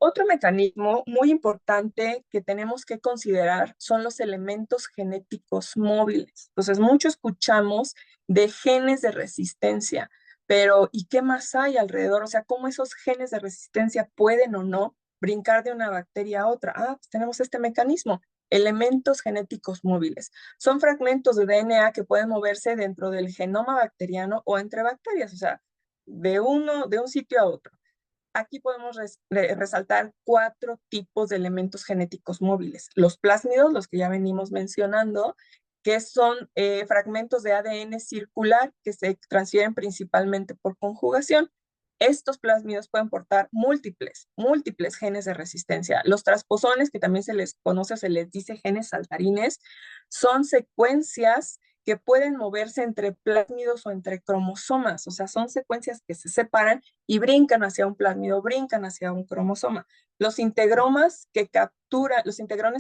Otro mecanismo muy importante que tenemos que considerar son los elementos genéticos móviles. Entonces, mucho escuchamos de genes de resistencia, pero ¿y qué más hay alrededor? O sea, ¿cómo esos genes de resistencia pueden o no brincar de una bacteria a otra? Pues tenemos este mecanismo, elementos genéticos móviles. Son fragmentos de DNA que pueden moverse dentro del genoma bacteriano o entre bacterias, o sea, de un sitio a otro. Aquí podemos resaltar 4 tipos de elementos genéticos móviles. Los plásmidos, los que ya venimos mencionando, que son fragmentos de ADN circular que se transfieren principalmente por conjugación. Estos plásmidos pueden portar múltiples genes de resistencia. Los transposones, que también se les conoce o se les dice genes saltarines, son secuencias que pueden moverse entre plásmidos o entre cromosomas, o sea, son secuencias que se separan y brincan hacia un plásmido, brincan hacia un cromosoma. Los integrones,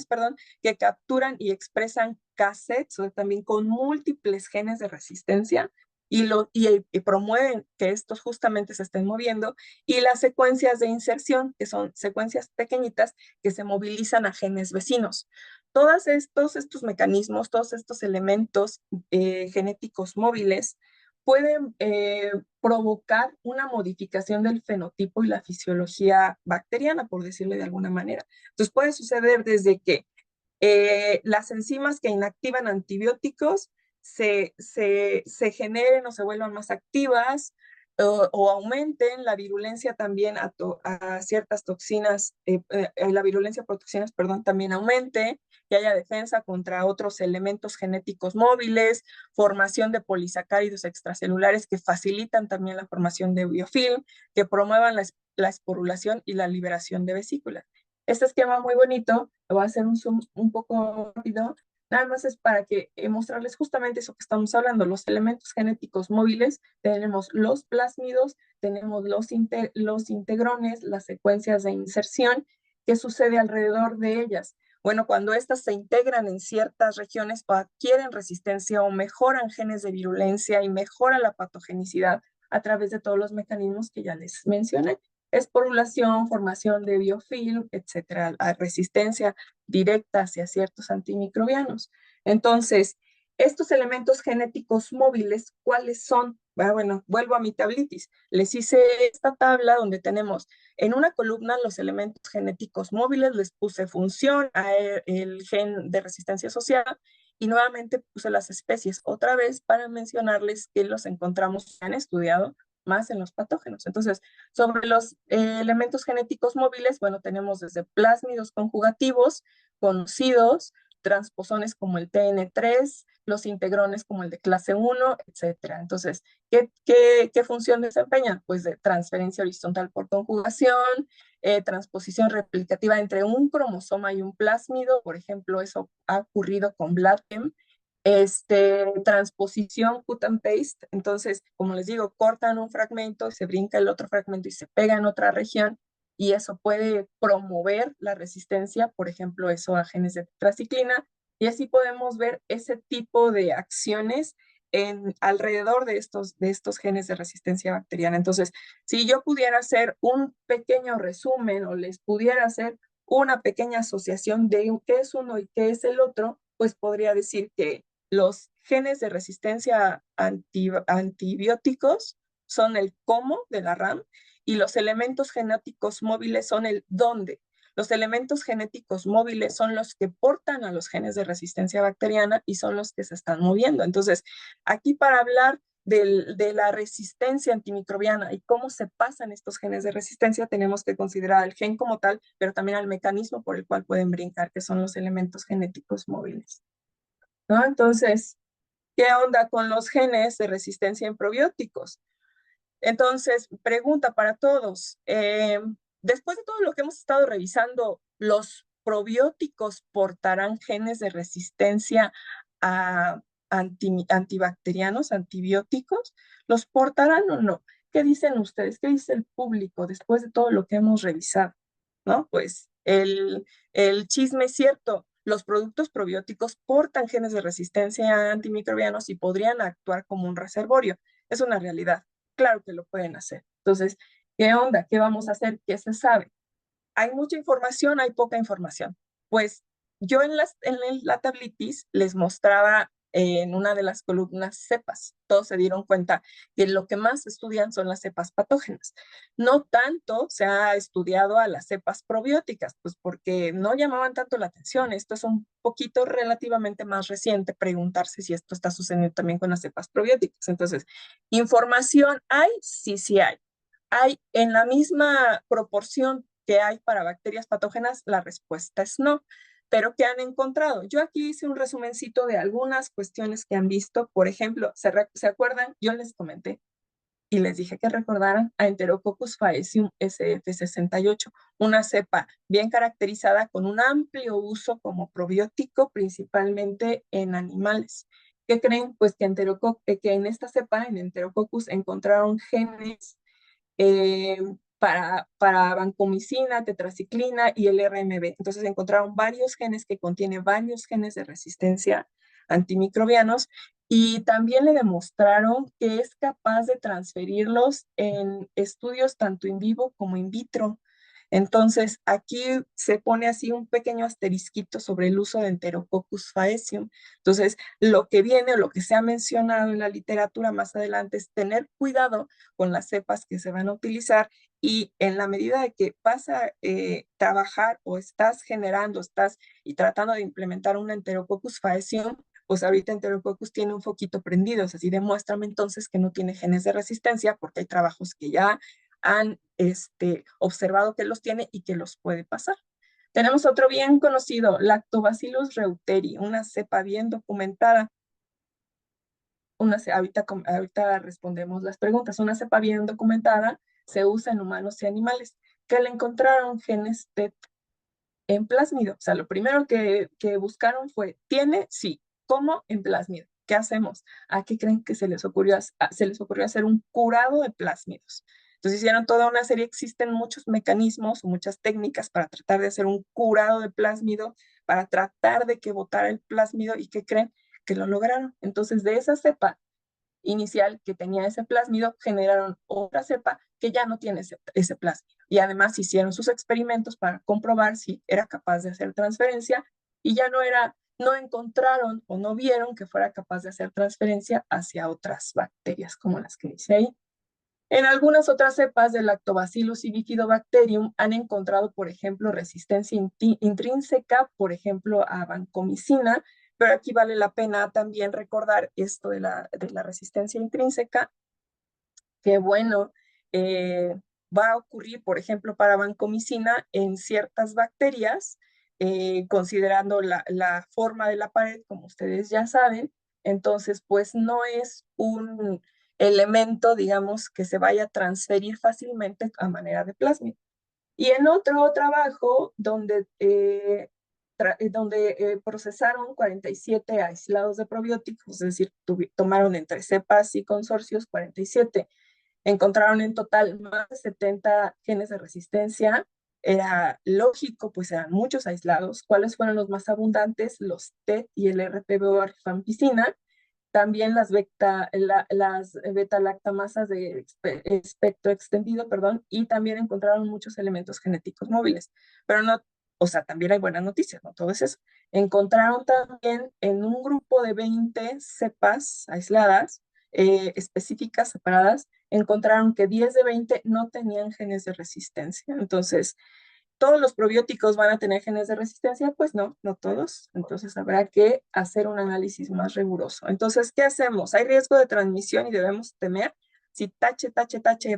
perdón, que capturan y expresan cassettes, o también con múltiples genes de resistencia, y promueven que estos justamente se estén moviendo, y las secuencias de inserción, que son secuencias pequeñitas que se movilizan a genes vecinos. Todos estos mecanismos, todos estos elementos genéticos móviles pueden provocar una modificación del fenotipo y la fisiología bacteriana, por decirlo de alguna manera. Entonces puede suceder desde que las enzimas que inactivan antibióticos se generen o se vuelvan más activas, o aumenten la virulencia también a ciertas toxinas, la virulencia por toxinas, perdón, también aumente, que haya defensa contra otros elementos genéticos móviles, formación de polisacáridos extracelulares que facilitan también la formación de biofilm, que promuevan la esporulación y la liberación de vesículas. Este esquema muy bonito, lo voy a hacer un zoom un poco rápido, Nada más es para que mostrarles justamente eso que estamos hablando, los elementos genéticos móviles. Tenemos los plásmidos, tenemos los integrones, las secuencias de inserción. ¿Qué sucede alrededor de ellas? Bueno, cuando estas se integran en ciertas regiones o adquieren resistencia o mejoran genes de virulencia y mejora la patogenicidad a través de todos los mecanismos que ya les mencioné. Esporulación, formación de biofilm, etcétera, resistencia directa hacia ciertos antimicrobianos. Entonces, estos elementos genéticos móviles, ¿cuáles son? Bueno, vuelvo a mi tablitis. Les hice esta tabla donde tenemos en una columna los elementos genéticos móviles, les puse función, el gen de resistencia asociada, y nuevamente puse las especies otra vez para mencionarles que los encontramos, se han estudiado más en los patógenos. Entonces, sobre los elementos genéticos móviles, bueno, tenemos desde plásmidos conjugativos, conocidos, transposones como el TN3, los integrones como el de clase 1, etcétera. Entonces, ¿qué función desempeñan? Pues de transferencia horizontal por conjugación, transposición replicativa entre un cromosoma y un plásmido, por ejemplo, eso ha ocurrido con BLATEM, transposición cut and paste. Entonces, como les digo, cortan un fragmento, se brinca el otro fragmento y se pega en otra región, y eso puede promover la resistencia, por ejemplo, eso a genes de tetraciclina, y así podemos ver ese tipo de acciones alrededor de estos genes de resistencia bacteriana. Entonces, si yo pudiera hacer un pequeño resumen o les pudiera hacer una pequeña asociación de qué es uno y qué es el otro, pues podría decir que los genes de resistencia antibióticos son el cómo de la RAM, y los elementos genéticos móviles son el dónde. Los elementos genéticos móviles son los que portan a los genes de resistencia bacteriana y son los que se están moviendo. Entonces, aquí para hablar de la resistencia antimicrobiana y cómo se pasan estos genes de resistencia, tenemos que considerar al gen como tal, pero también al mecanismo por el cual pueden brincar, que son los elementos genéticos móviles, ¿no? Entonces, ¿qué onda con los genes de resistencia en probióticos? Entonces, pregunta para todos. Después de todo lo que hemos estado revisando, ¿los probióticos portarán genes de resistencia a antibacterianos, antibióticos? ¿Los portarán o no? ¿Qué dicen ustedes? ¿Qué dice el público después de todo lo que hemos revisado? ¿No? Pues el chisme es cierto. Los productos probióticos portan genes de resistencia a antimicrobianos y podrían actuar como un reservorio. Es una realidad. Claro que lo pueden hacer. Entonces, ¿qué onda? ¿Qué vamos a hacer? ¿Qué se sabe? ¿Hay mucha información? ¿Hay poca información? Pues yo en la tablitis les mostraba en una de las columnas cepas. Todos se dieron cuenta que lo que más estudian son las cepas patógenas. No tanto se ha estudiado a las cepas probióticas, pues porque no llamaban tanto la atención. Esto es un poquito relativamente más reciente, preguntarse si esto está sucediendo también con las cepas probióticas. Entonces, ¿información hay? Sí, sí hay. ¿Hay en la misma proporción que hay para bacterias patógenas? La respuesta es no. ¿Pero qué han encontrado? Yo aquí hice un resumencito de algunas cuestiones que han visto. Por ejemplo, ¿se acuerdan? Yo les comenté y les dije que recordaran a Enterococcus faecium SF68, una cepa bien caracterizada con un amplio uso como probiótico, principalmente en animales. ¿Qué creen? Pues que en esta cepa, en Enterococcus, encontraron genes eh, para vancomicina, tetraciclina y el RMB. Entonces encontraron varios genes que contienen varios genes de resistencia antimicrobianos, y también le demostraron que es capaz de transferirlos en estudios tanto in vivo como in vitro. Entonces, aquí se pone así un pequeño asterisquito sobre el uso de Enterococcus faecium. Entonces, lo que viene o lo que se ha mencionado en la literatura más adelante es tener cuidado con las cepas que se van a utilizar, y en la medida de que vas a trabajar o estás generando, estás y tratando de implementar un Enterococcus faecium, pues ahorita Enterococcus tiene un foquito prendido, o sea, así demuéstrame entonces que no tiene genes de resistencia, porque hay trabajos que ya han observado que los tiene y que los puede pasar. Tenemos otro bien conocido, Lactobacillus reuteri, una cepa bien documentada. Ahorita respondemos las preguntas. Una cepa bien documentada se usa en humanos y animales. ¿Que le encontraron genes TET? en plásmido. O sea, lo primero que buscaron fue, ¿tiene? Sí. ¿Cómo? En plásmido. ¿Qué hacemos? ¿A qué creen que se les ocurrió hacer un curado de plásmidos? Entonces hicieron toda una serie, existen muchos mecanismos o muchas técnicas para tratar de hacer un curado de plásmido, para tratar de que botara el plásmido, y ¿qué creen? Que lo lograron. Entonces de esa cepa inicial que tenía ese plásmido, generaron otra cepa que ya no tiene ese plásmido. Y además hicieron sus experimentos para comprobar si era capaz de hacer transferencia, y ya no encontraron o no vieron que fuera capaz de hacer transferencia hacia otras bacterias, como las que dice ahí. En algunas otras cepas del Lactobacillus y Bifidobacterium han encontrado, por ejemplo, resistencia intrínseca, por ejemplo, a vancomicina, pero aquí vale la pena también recordar esto de la resistencia intrínseca, que bueno, va a ocurrir, por ejemplo, para vancomicina en ciertas bacterias, considerando la forma de la pared, como ustedes ya saben. Entonces, pues no es un elemento, digamos, que se vaya a transferir fácilmente a manera de plásmido. Y en otro trabajo donde procesaron 47 aislados de probióticos, es decir, tomaron entre cepas y consorcios 47, encontraron en total más de 70 genes de resistencia. Era lógico, pues eran muchos aislados. ¿Cuáles fueron los más abundantes? Los TET y el RPBO rifampicina. También las beta-lactamasas de espectro extendido, perdón, y también encontraron muchos elementos genéticos móviles. Pero no, o sea, también hay buenas noticias, no todo es eso. Encontraron también en un grupo de 20 cepas aisladas, específicas, separadas, encontraron que 10 de 20 no tenían genes de resistencia. Entonces, ¿todos los probióticos van a tener genes de resistencia? Pues no, no todos. Entonces habrá que hacer un análisis más riguroso. Entonces, ¿qué hacemos? ¿Hay riesgo de transmisión y debemos temer? Si tache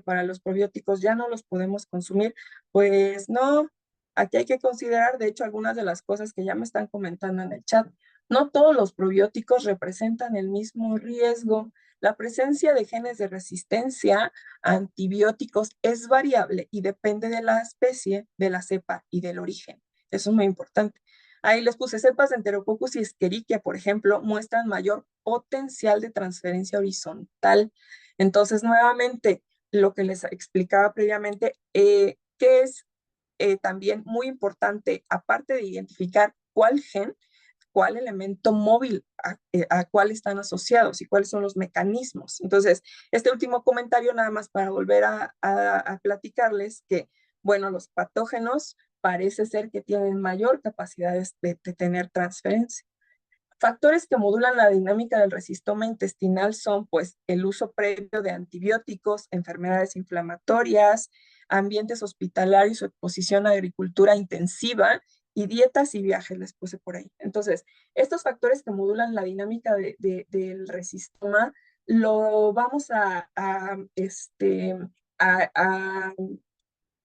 para los probióticos ya no los podemos consumir, pues no. Aquí hay que considerar, de hecho, algunas de las cosas que ya me están comentando en el chat. No todos los probióticos representan el mismo riesgo. La presencia de genes de resistencia a antibióticos es variable y depende de la especie, de la cepa y del origen. Eso es muy importante. Ahí les puse cepas de Enterococcus y Escherichia, por ejemplo, muestran mayor potencial de transferencia horizontal. Entonces, nuevamente, lo que les explicaba previamente, que es también muy importante, aparte de identificar cuál gen, cuál elemento móvil, a cuál están asociados y cuáles son los mecanismos. Entonces, este último comentario nada más para volver a platicarles que, bueno, los patógenos parece ser que tienen mayor capacidad de tener transferencia. Factores que modulan la dinámica del resistoma intestinal son, pues, el uso previo de antibióticos, enfermedades inflamatorias, ambientes hospitalarios o exposición a agricultura intensiva, y dietas y viajes, les puse por ahí. Entonces, estos factores que modulan la dinámica del resistoma lo vamos a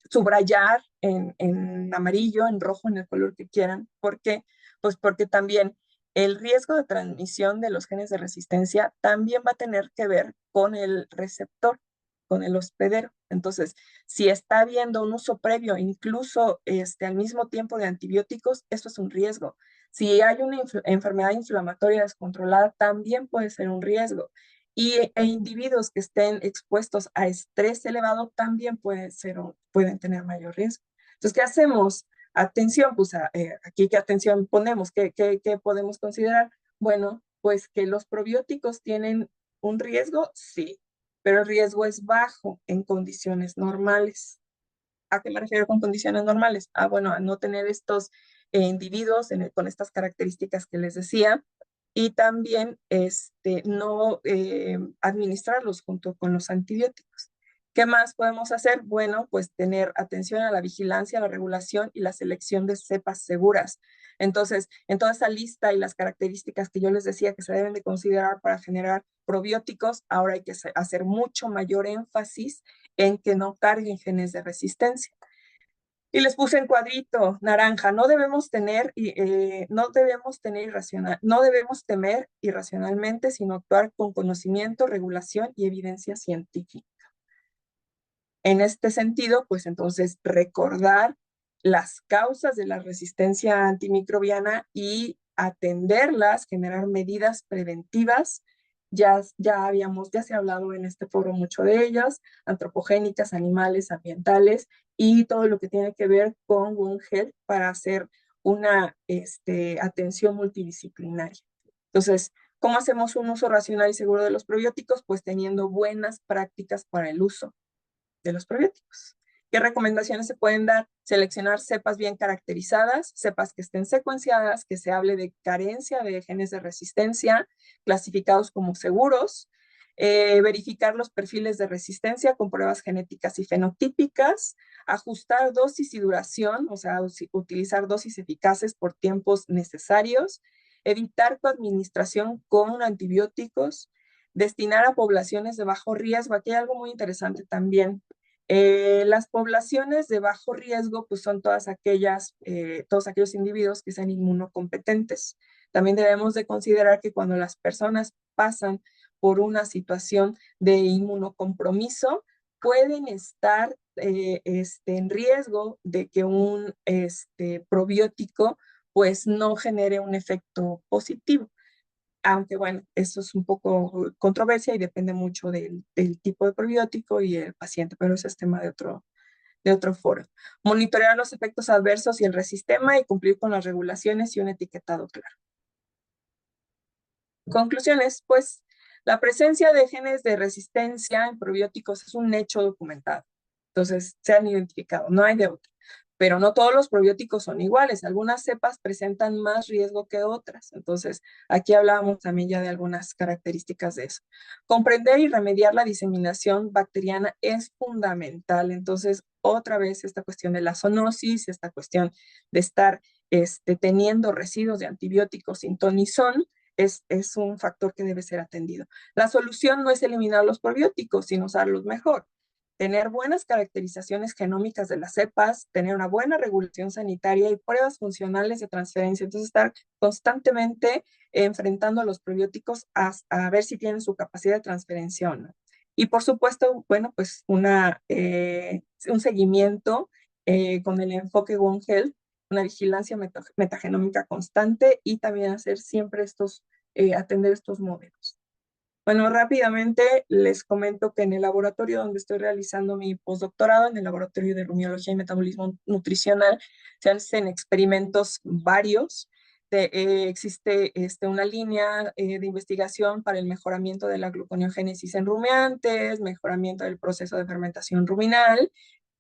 subrayar en amarillo, en rojo, en el color que quieran. ¿Por qué? Pues porque también el riesgo de transmisión de los genes de resistencia también va a tener que ver con el receptor, con el hospedero. Entonces, si está habiendo un uso previo, incluso al mismo tiempo de antibióticos, eso es un riesgo. Si hay una enfermedad inflamatoria descontrolada, también puede ser un riesgo. E individuos que estén expuestos a estrés elevado también pueden tener mayor riesgo. Entonces, ¿qué hacemos? Atención, pues aquí qué atención ponemos, ¿qué podemos considerar? Bueno, pues que los probióticos tienen un riesgo, sí, pero el riesgo es bajo en condiciones normales. ¿A qué me refiero con condiciones normales? Bueno, a no tener estos individuos con estas características que les decía, y también no administrarlos junto con los antibióticos. ¿Qué más podemos hacer? Bueno, pues tener atención a la vigilancia, la regulación y la selección de cepas seguras. Entonces, en toda esa lista y las características que yo les decía que se deben de considerar para generar probióticos, ahora hay que hacer mucho mayor énfasis en que no carguen genes de resistencia. Y les puse en cuadrito naranja, no debemos temer irracionalmente, sino actuar con conocimiento, regulación y evidencia científica. En este sentido, pues entonces recordar las causas de la resistencia antimicrobiana y atenderlas, generar medidas preventivas. Ya se ha hablado en este foro mucho de ellas, antropogénicas, animales, ambientales y todo lo que tiene que ver con Wound Health para hacer una atención multidisciplinaria. Entonces, ¿cómo hacemos un uso racional y seguro de los probióticos? Pues teniendo buenas prácticas para el uso de los probióticos. ¿Qué recomendaciones se pueden dar? Seleccionar cepas bien caracterizadas, cepas que estén secuenciadas, que se hable de carencia de genes de resistencia, clasificados como seguros, verificar los perfiles de resistencia con pruebas genéticas y fenotípicas, ajustar dosis y duración, o sea, utilizar dosis eficaces por tiempos necesarios, evitar coadministración con antibióticos, destinar a poblaciones de bajo riesgo. Aquí hay algo muy interesante también. Las poblaciones de bajo riesgo pues son todos aquellos individuos que sean inmunocompetentes. También debemos de considerar que cuando las personas pasan por una situación de inmunocompromiso, pueden estar en riesgo de que un probiótico pues no genere un efecto positivo. Aunque bueno, eso es un poco controversia y depende mucho del tipo de probiótico y el paciente, pero ese es tema de otro foro. Monitorear los efectos adversos y el resistema y cumplir con las regulaciones y un etiquetado claro. Conclusiones, pues la presencia de genes de resistencia en probióticos es un hecho documentado. Entonces, se han identificado, no hay de otro. Pero no todos los probióticos son iguales. Algunas cepas presentan más riesgo que otras. Entonces, aquí hablábamos también ya de algunas características de eso. Comprender y remediar la diseminación bacteriana es fundamental. Entonces, otra vez esta cuestión de la zoonosis, esta cuestión de estar teniendo residuos de antibióticos sin ton ni son, es un factor que debe ser atendido. La solución no es eliminar los probióticos, sino usarlos mejor. Tener buenas caracterizaciones genómicas de las cepas, tener una buena regulación sanitaria y pruebas funcionales de transferencia. Entonces, estar constantemente enfrentando a los probióticos a ver si tienen su capacidad de transferencia o no. Y por supuesto, bueno, pues un seguimiento con el enfoque One Health, una vigilancia metagenómica constante y también hacer siempre atender estos modelos. Bueno, rápidamente les comento que en el laboratorio donde estoy realizando mi postdoctorado, en el laboratorio de rumiología y metabolismo nutricional, se hacen experimentos varios. Existe una línea de investigación para el mejoramiento de la gluconeogénesis en rumiantes, mejoramiento del proceso de fermentación ruminal,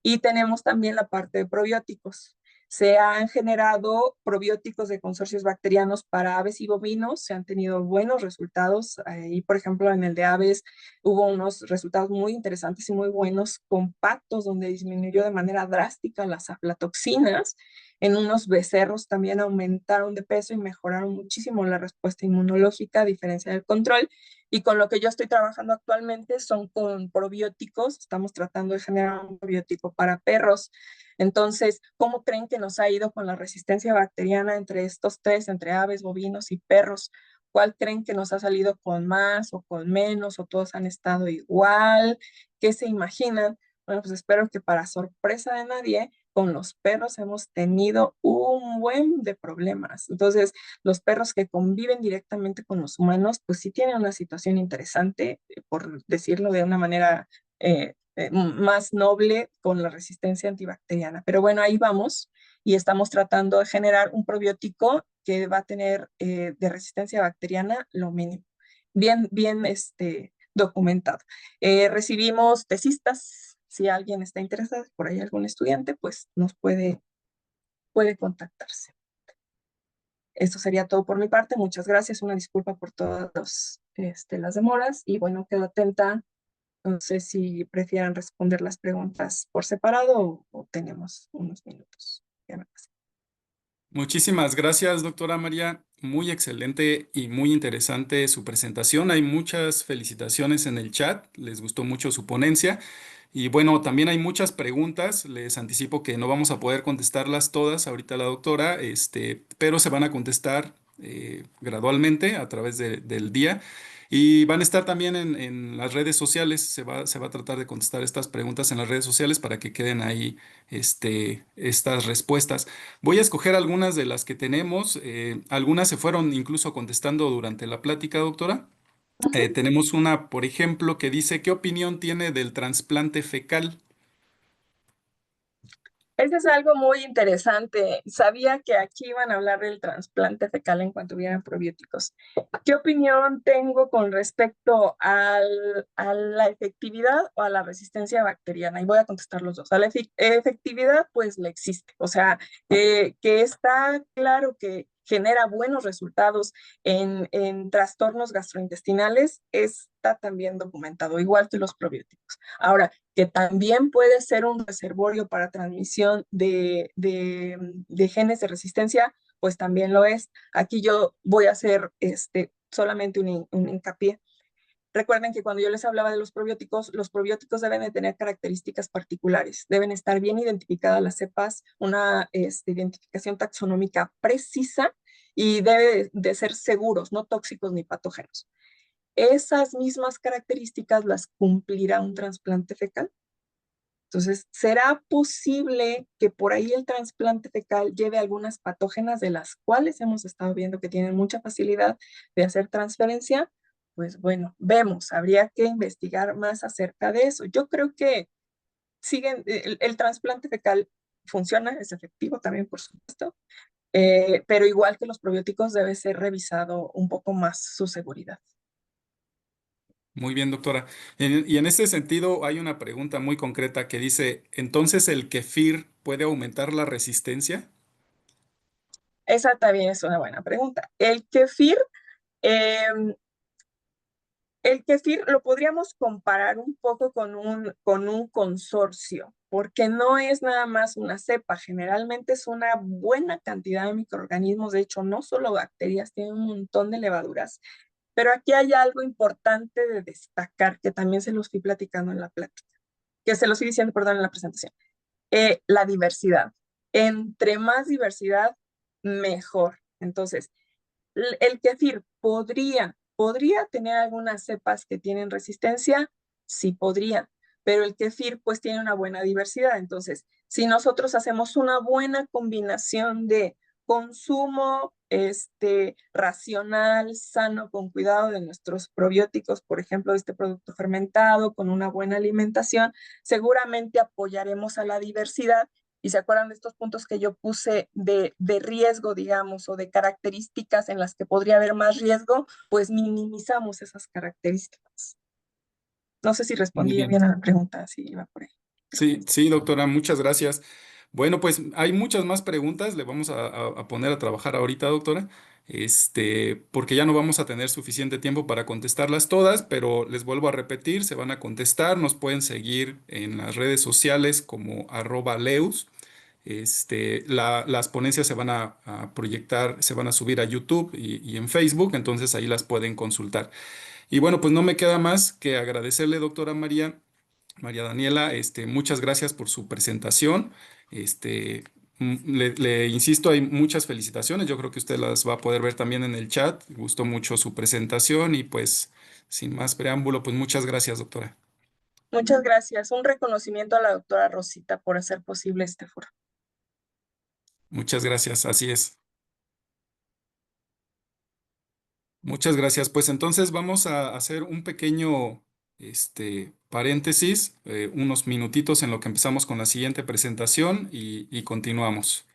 y tenemos también la parte de probióticos. Se han generado probióticos de consorcios bacterianos para aves y bovinos, se han tenido buenos resultados. Y por ejemplo, en el de aves hubo unos resultados muy interesantes y muy buenos, compactos, donde disminuyó de manera drástica las aflatoxinas. En unos becerros también aumentaron de peso y mejoraron muchísimo la respuesta inmunológica, a diferencia del control. Y con lo que yo estoy trabajando actualmente son con probióticos. Estamos tratando de generar un probiótico para perros. Entonces, ¿cómo creen que nos ha ido con la resistencia bacteriana entre estos tres, entre aves, bovinos y perros? ¿Cuál creen que nos ha salido con más o con menos o todos han estado igual? ¿Qué se imaginan? Bueno, pues espero que para sorpresa de nadie, con los perros hemos tenido un buen de problemas. Entonces, los perros que conviven directamente con los humanos, pues sí tienen una situación interesante, por decirlo de una manera más noble, con la resistencia antibacteriana. Pero bueno, ahí vamos y estamos tratando de generar un probiótico que va a tener de resistencia bacteriana lo mínimo. Bien documentado. Recibimos tesistas. Si alguien está interesado, por ahí algún estudiante, pues nos puede contactarse. Esto sería todo por mi parte. Muchas gracias. Una disculpa por todas las demoras. Y bueno, quedo atenta. No sé si prefieran responder las preguntas por separado o tenemos unos minutos. Ya me pasé. Muchísimas gracias, doctora María. Muy excelente y muy interesante su presentación. Hay muchas felicitaciones en el chat. Les gustó mucho su ponencia. Y bueno, también hay muchas preguntas. Les anticipo que no vamos a poder contestarlas todas ahorita la doctora, pero se van a contestar gradualmente a través del día. Y van a estar también en las redes sociales, se va a tratar de contestar estas preguntas en las redes sociales para que queden ahí estas respuestas. Voy a escoger algunas de las que tenemos, algunas se fueron incluso contestando durante la plática, doctora. Tenemos una, por ejemplo, que dice, ¿qué opinión tiene del trasplante fecal? Eso es algo muy interesante. Sabía que aquí iban a hablar del trasplante fecal en cuanto hubieran probióticos. ¿Qué opinión tengo con respecto a la efectividad o a la resistencia bacteriana? Y voy a contestar los dos. A la efectividad, pues le existe. O sea, que está claro que genera buenos resultados en trastornos gastrointestinales, está también documentado, igual que los probióticos. Ahora, que también puede ser un reservorio para transmisión de genes de resistencia, pues también lo es. Aquí yo voy a hacer solamente un hincapié. Recuerden que cuando yo les hablaba de los probióticos deben de tener características particulares, deben estar bien identificadas las cepas, una identificación taxonómica precisa y debe de ser seguros, no tóxicos ni patógenos. Esas mismas características las cumplirá un trasplante fecal. Entonces, ¿será posible que por ahí el trasplante fecal lleve algunas patógenas de las cuales hemos estado viendo que tienen mucha facilidad de hacer transferencia? Pues bueno, vemos, habría que investigar más acerca de eso. Yo creo que el trasplante fecal funciona, es efectivo también, por supuesto, pero igual que los probióticos debe ser revisado un poco más su seguridad. Muy bien, doctora. Y en este sentido hay una pregunta muy concreta que dice, ¿entonces el kefir puede aumentar la resistencia? Esa también es una buena pregunta. Eh, El kefir lo podríamos comparar un poco con un consorcio, porque no es nada más una cepa, generalmente es una buena cantidad de microorganismos, de hecho, no solo bacterias, tiene un montón de levaduras, pero aquí hay algo importante de destacar, que también se los fui platicando en la plática, que se los fui diciendo, perdón, en la presentación. La diversidad. Entre más diversidad, mejor. Entonces, el kefir podría tener algunas cepas que tienen resistencia, sí podría, pero el kefir pues tiene una buena diversidad. Entonces, si nosotros hacemos una buena combinación de consumo racional, sano, con cuidado de nuestros probióticos, por ejemplo, de este producto fermentado, con una buena alimentación, seguramente apoyaremos a la diversidad. Y se acuerdan de estos puntos que yo puse de riesgo, digamos, o de características en las que podría haber más riesgo, pues minimizamos esas características. No sé si Muy respondí bien. bien a la pregunta, si iba por ahí. Sí, sí, doctora, muchas gracias. Bueno, pues hay muchas más preguntas, le vamos a poner a trabajar ahorita, doctora, porque ya no vamos a tener suficiente tiempo para contestarlas todas, pero les vuelvo a repetir, se van a contestar, nos pueden seguir en las redes sociales como @leus. Las ponencias se van a proyectar, se van a subir a YouTube y en Facebook, entonces ahí las pueden consultar. Y bueno, pues no me queda más que agradecerle, doctora María Daniela, muchas gracias por su presentación. Este, le insisto, hay muchas felicitaciones. Yo creo que usted las va a poder ver también en el chat. Gustó mucho su presentación y pues sin más preámbulo, pues muchas gracias, doctora. Muchas gracias. Un reconocimiento a la doctora Rosita por hacer posible este foro. Muchas gracias, así es. Muchas gracias. Pues entonces vamos a hacer un pequeño paréntesis, unos minutitos en lo que empezamos con la siguiente presentación y continuamos.